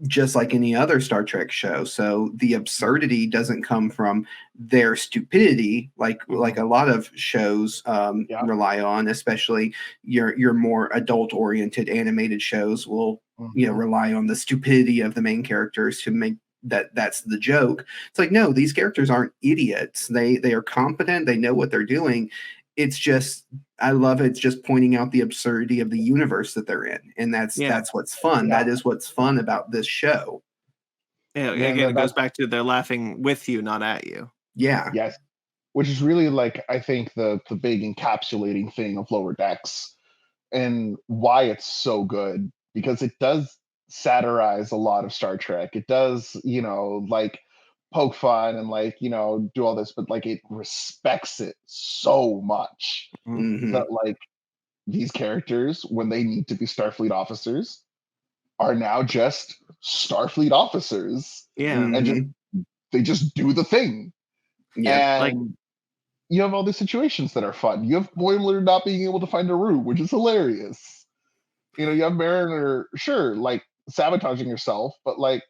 just like any other Star Trek show. So the absurdity doesn't come from their stupidity, like a lot of shows rely on, especially your more adult oriented animated shows will rely on the stupidity of the main characters to make that's the joke. It's like, no, these characters aren't idiots. They are competent. They know what they're doing. It's just, I love it. It's just pointing out the absurdity of the universe that they're in. And that's what's fun. That is what's fun about this show. Yeah, again, it goes back to they're laughing with you, not at you. Yeah. Yes. Which is really, like, I think the big encapsulating thing of Lower Decks, and why it's so good, because it does satirize a lot of Star Trek. It does, like, poke fun and, like, do all this, but like it respects it so much that, like, these characters, when they need to be Starfleet officers, are now just Starfleet officers. Yeah. And they just do the thing. Yeah. And you have all these situations that are fun. You have Boimler not being able to find a room, which is hilarious. You have Mariner, sure, like, sabotaging herself, but like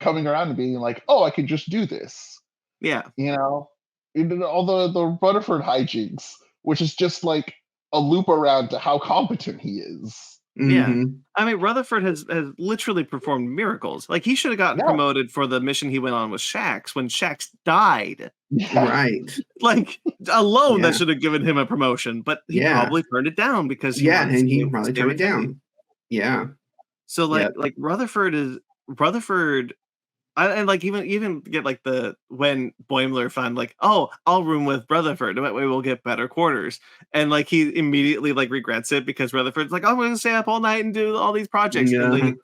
coming around and being like, oh, I can just do this. Yeah. All the Rutherford hijinks, which is just like a loop around to how competent he is. Yeah. I mean, Rutherford has literally performed miracles. Like, he should have gotten promoted for the mission he went on with Shax when Shax died. Right. Like, alone, that should have given him a promotion, but he probably turned it down because he probably turned it down. Yeah. So like Rutherford, and like even get like when Boimler found like, oh, I'll room with Rutherford, that way we'll get better quarters, and like he immediately like regrets it because Rutherford's like, oh, I'm going to stay up all night and do all these projects. And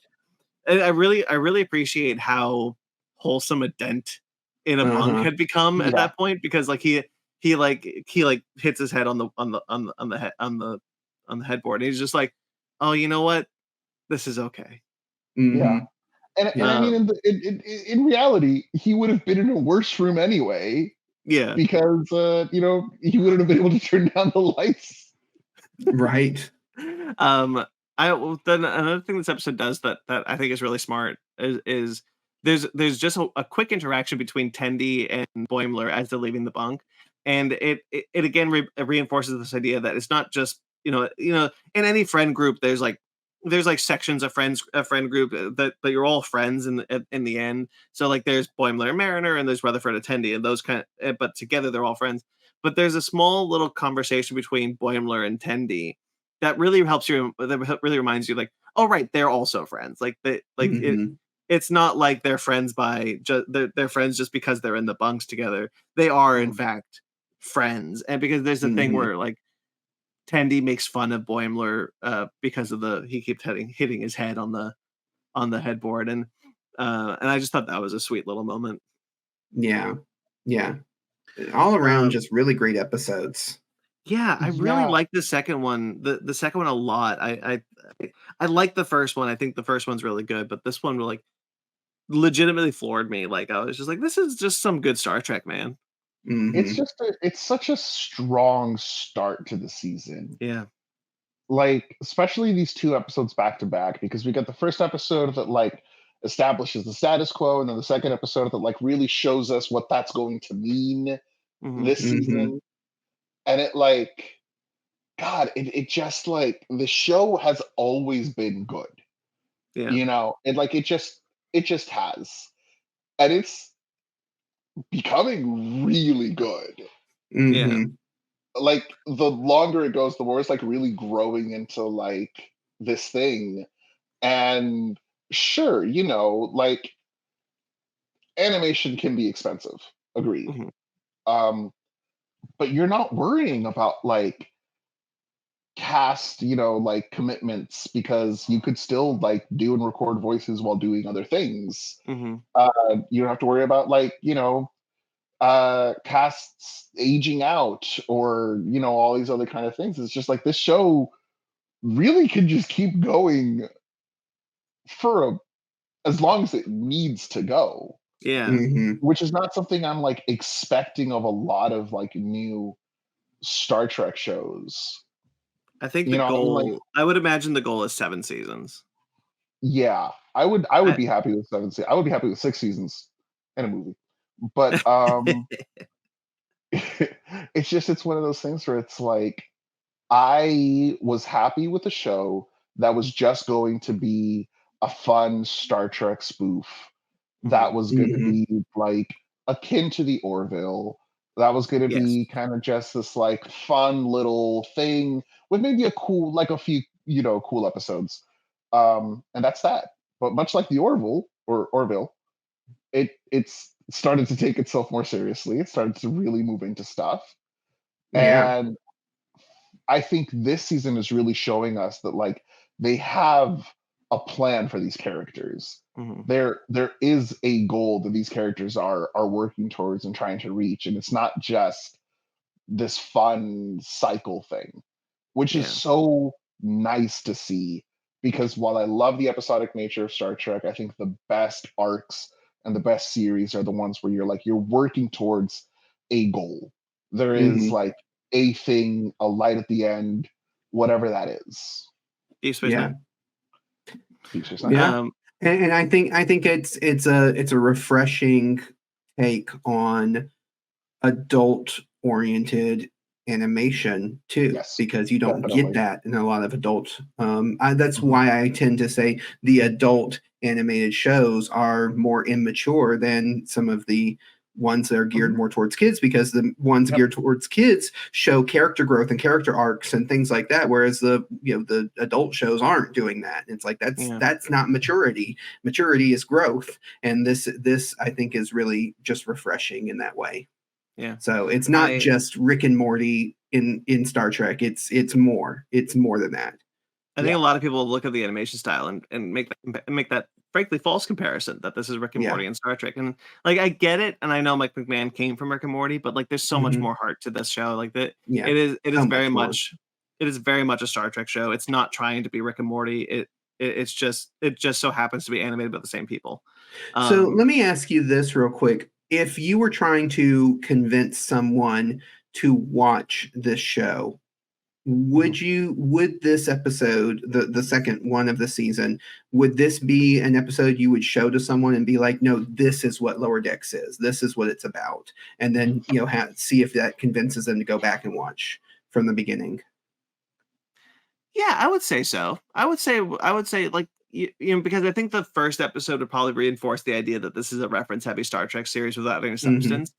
I really appreciate how wholesome a dent in a bunk had become at that point, because like he hits his head on the headboard, and he's just like, oh, you know what, this is okay. Yeah. And I mean, in reality, he would have been in a worse room anyway. Yeah. Because, he wouldn't have been able to turn down the lights. Right. Another thing this episode does that I think is really smart is there's just a quick interaction between Tendi and Boimler as they're leaving the bunk. And it again reinforces this idea that it's not just, in any friend group, there's like sections of a friend group that you're all friends in the end. So like there's Boimler and Mariner, and there's Rutherford and Tendi, and those but together they're all friends. But there's a small little conversation between Boimler and Tendi that really helps you. That really reminds you, like, oh right, they're also friends. Like it's not like they're friends they're friends just because they're in the bunks together. They are in fact friends, and because there's a thing where like Tendi makes fun of Boimler because of he keeps hitting his head on the headboard, and I just thought that was a sweet little moment. Yeah. All around, just really great episodes. Yeah, I really like the second one. The second one a lot. I like the first one. I think the first one's really good, but this one like legitimately floored me. Like, I was just like, this is just some good Star Trek, man. It's such a strong start to the season. Yeah. Like, especially these 2 episodes back to back, because we got the first episode that like establishes the status quo, and then the second episode that like really shows us what that's going to mean this season. And it like, God, it just like the show has always been good. Yeah. You know, and like it just has. And it's becoming really good. Yeah. Like the longer it goes, the more it's like really growing into like this thing. And sure, you know, like animation can be expensive. Agreed. Mhm. But you're not worrying about like cast, you know, like commitments because you could still like do and record voices while doing other things. Mhm. You don't have to worry about like, you know, casts aging out or, you know, all these other kind of things. It's just like this show really could just keep going for as long as it needs to go. Yeah. Which is not something I'm like expecting of a lot of like new Star Trek shows. I think You the know, I mean, like, goal. I would imagine the goal is 7 seasons. yeah, I would be happy with I would be happy with 6 seasons and a movie. But it's one of those things where it's like I was happy with a show that was just going to be a fun Star Trek spoof that was going to be like akin to the Orville. That was going to Yes. be kind of just this like fun little thing with maybe a few, you know, cool episodes. And that's that. But much like the Orville, it's started to take itself more seriously. It started to really move into stuff. Yeah. And I think this season is really showing us that like they have a plan for these characters. Mhm. There is a goal that these characters are working towards and trying to reach, and it's not just this fun cycle thing, which is Yeah. so nice to see. Because while I love the episodic nature of Star Trek, I think the best arcs and the best series are the ones where you're working towards a goal. There is like a thing, a light at the end, whatever that is. Deep Space Yeah. Nine. Deep Space Nine. Yeah. And I think it's a refreshing take on adult oriented animation too, Yes, because you don't definitely. get that in a lot of adult. That's Mhm. why I tend to say the adult animated shows are more immature than some of the ones that are geared more towards kids, because the ones Yep. geared towards kids show character growth and character arcs and things like that, whereas the adult shows aren't doing that. It's like that's not maturity. Maturity is growth, and this I think is really just refreshing in that way. Yeah. So it's not just Rick and Morty in Star Trek. It's more. It's more than that. I think a lot of people look at the animation style and make that frankly false comparison that this is Rick and Yeah. Morty and Star Trek. And like I get it, and I know Mike McMahon came from Rick and Morty, but like there's so much more heart to this show. Like that, Yeah. it is So very more. much it is very much a Star Trek show. It's not trying to be Rick and Morty. It just so happens to be animated by the same people. So let me ask you this real quick. If you were trying to convince someone to watch this show, would this episode, the second one of the season, would this be an episode you would show to someone and be like, no, this is what Lower Decks is. This is what it's about. And then, see if that convinces them to go back and watch from the beginning. Yeah, I would say so. I would say like because I think the first episode would probably reinforce the idea that this is a reference heavy Star Trek series without any substance.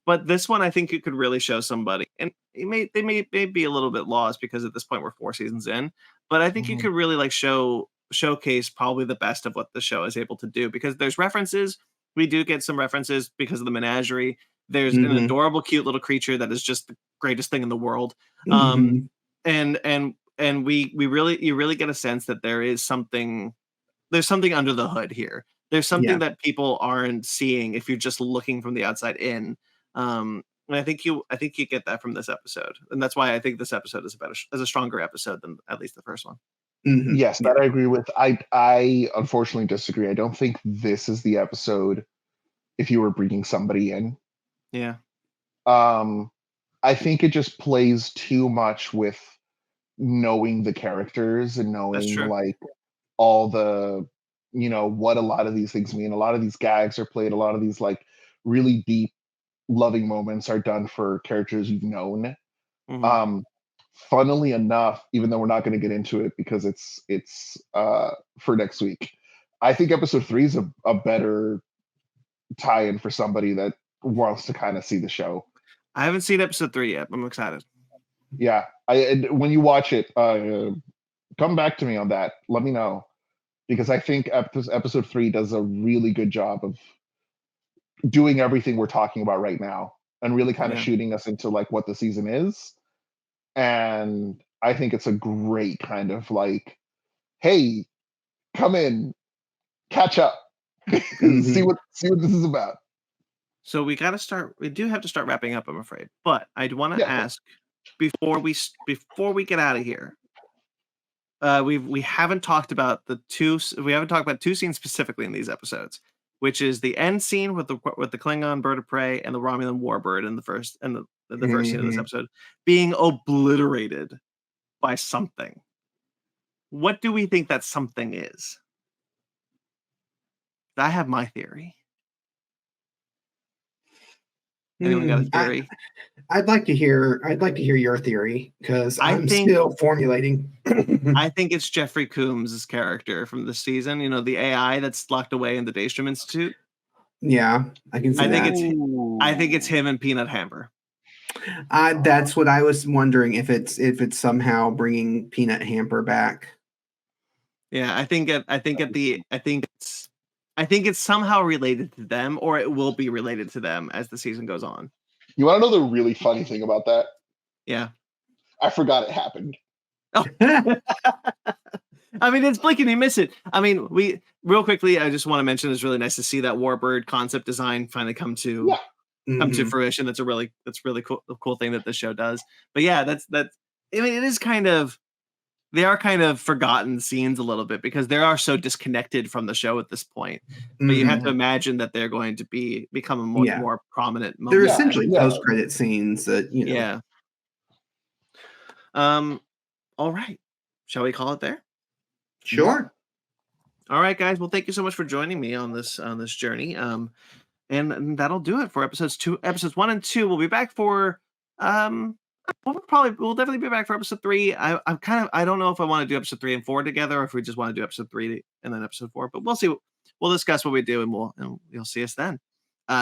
But this one, I think you could really show somebody, and they may be a little bit lost because at this point we're 4 seasons in. But I think you could really like showcase probably the best of what the show is able to do, because there's references. We do get some references because of the menagerie. There's an adorable, cute little creature that is just the greatest thing in the world. And you really get a sense that there's something under the hood here. There's something that people aren't seeing if you're just looking from the outside in. And I think you get that from this episode, and that's why I think this episode is a stronger episode than at least the first one. Yes, that I agree with. I unfortunately disagree. I don't think this is the episode if you were bringing somebody in. Yeah. I think it just plays too much with knowing the characters and knowing like all the what a lot of these things mean. A lot of these gags are played. A lot of these like really deep, loving moments are done for characters you've known. Mhm. Funnily enough, even though we're not going to get into it because it's for next week, I think episode 3 is a better tie-in for somebody that wants to kind of see the show. I haven't seen episode 3 yet. I'm excited. Yeah, when you watch it, come back to me on that. Let me know, because I think episode 3 does a really good job of doing everything we're talking about right now and really kind of Yeah. shooting us into like what the season is. And I think it's a great kind of like, hey, come in, catch up, see what this is about. So we got to start. We do have to start wrapping up, I'm afraid. But I want to Yeah. ask before we get out of here. We haven't talked about we haven't talked about 2 scenes specifically in these episodes, which is the end scene with the Klingon bird of prey and the Romulan warbird in the first first scene of this episode being obliterated by something. What do we think that something is? I have my theory. Anyone got a theory? I'd like to hear your theory, because I'm think- still formulating. I think it's Jeffrey Combs' character from this season. The AI that's locked away in the Daystrom Institute. Yeah, I can see I that. think it's him and Peanut Hammer. That's what I was wondering, if it's somehow bringing Peanut Hamper back. Yeah, I think it's somehow related to them, or it will be related to them as the season goes on. You want to know the really funny thing about that? Yeah. I forgot it happened. Oh. I mean, it's blink and you miss it. I mean, real quickly, I just want to mention it's really nice to see that Warbird concept design finally come to fruition. That's really cool thing that the show does. But yeah, that's I mean, it is kind of, they are kind of forgotten scenes a little bit because they are so disconnected from the show at this point. But you have to imagine that they're going to become a more prominent moment. They're essentially post-credit scenes that, Yeah. All right. Shall we call it there? Sure. All right, guys. Well, thank you so much for joining me on this journey. And that'll do it for episodes 1 and 2. We'll be back for we'll definitely be back for episode 3. I don't know if I want to do episode 3 and 4 together, or if we just want to do episode 3 and then episode 4. But we'll see. We'll discuss what we do, and you'll see us then.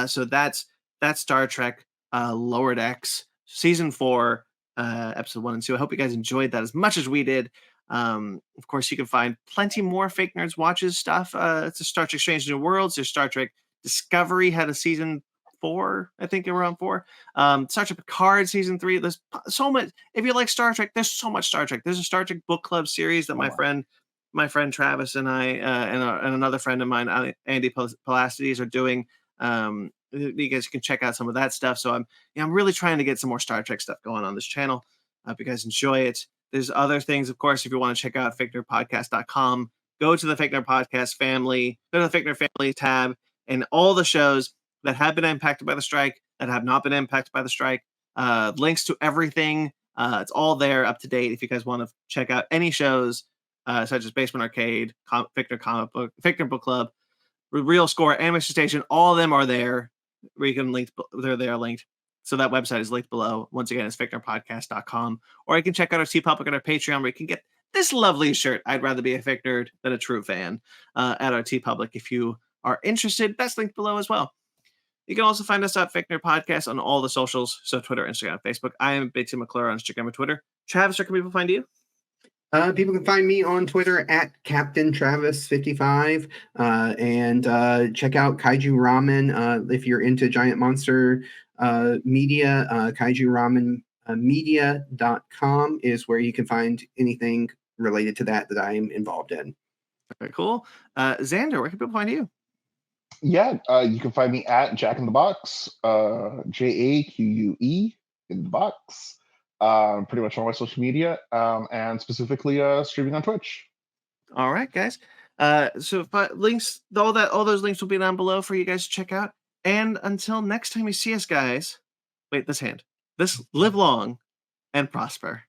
So that's Star Trek Lower Decks season 4, episode 1 and 2. I hope you guys enjoyed that as much as we did. Of course, you can find plenty more Fake Nerds Watches stuff. It's a Star Trek Strange New Worlds. There's Star Trek Discovery had a season 4, I think around 4. Star Trek Picard season 3. There's so much. If you like Star Trek, there's so much Star Trek. There's a Star Trek book club series that my friend Travis and I and another friend of mine, Andy Palastides, are doing. You guys can check out some of that stuff. So I'm really trying to get some more Star Trek stuff going on this channel. I hope you guys enjoy it. There's other things, of course, if you want to check out fakenerdpodcast.com, go to the Fake Nerd Podcast family, go to the Fake Nerd Family tab, and all the shows that have been impacted by the strike, that have not been impacted by the strike, links to everything. It's all there, up to date. If you guys want to check out any shows, such as Basement Arcade, Fake Nerd Comic Book, Fake Nerd Book Club, Real Score, Animation Station, all of them are there. Where you can link, they're linked. So that website is linked below. Once again, it's fakenerdpodcast.com. Or you can check out our TeePublic and our Patreon, where you can get this lovely shirt, I'd rather be a fake nerd than a true fan, at our TeePublic. If you are interested, that's linked below as well. You can also find us at Fake Nerd Podcast on all the socials. So Twitter, Instagram, Facebook. I am Big T McClure on Instagram and Twitter. Travis, where can people find you? People can find me on Twitter at Captain Travis55, and check out Kaiju Ramen if you're into giant monster media. Kaiju Ramen media.com is where you can find anything related to that I am involved in. Okay, cool. Xander, where can people find you? Yeah, you can find me at Jack in the Box, JAQUE in the box. Pretty much all my social media, and specifically streaming on Twitch. All right, guys. So links, all those links will be down below for you guys to check out. And until next time you see us, guys, live long and prosper.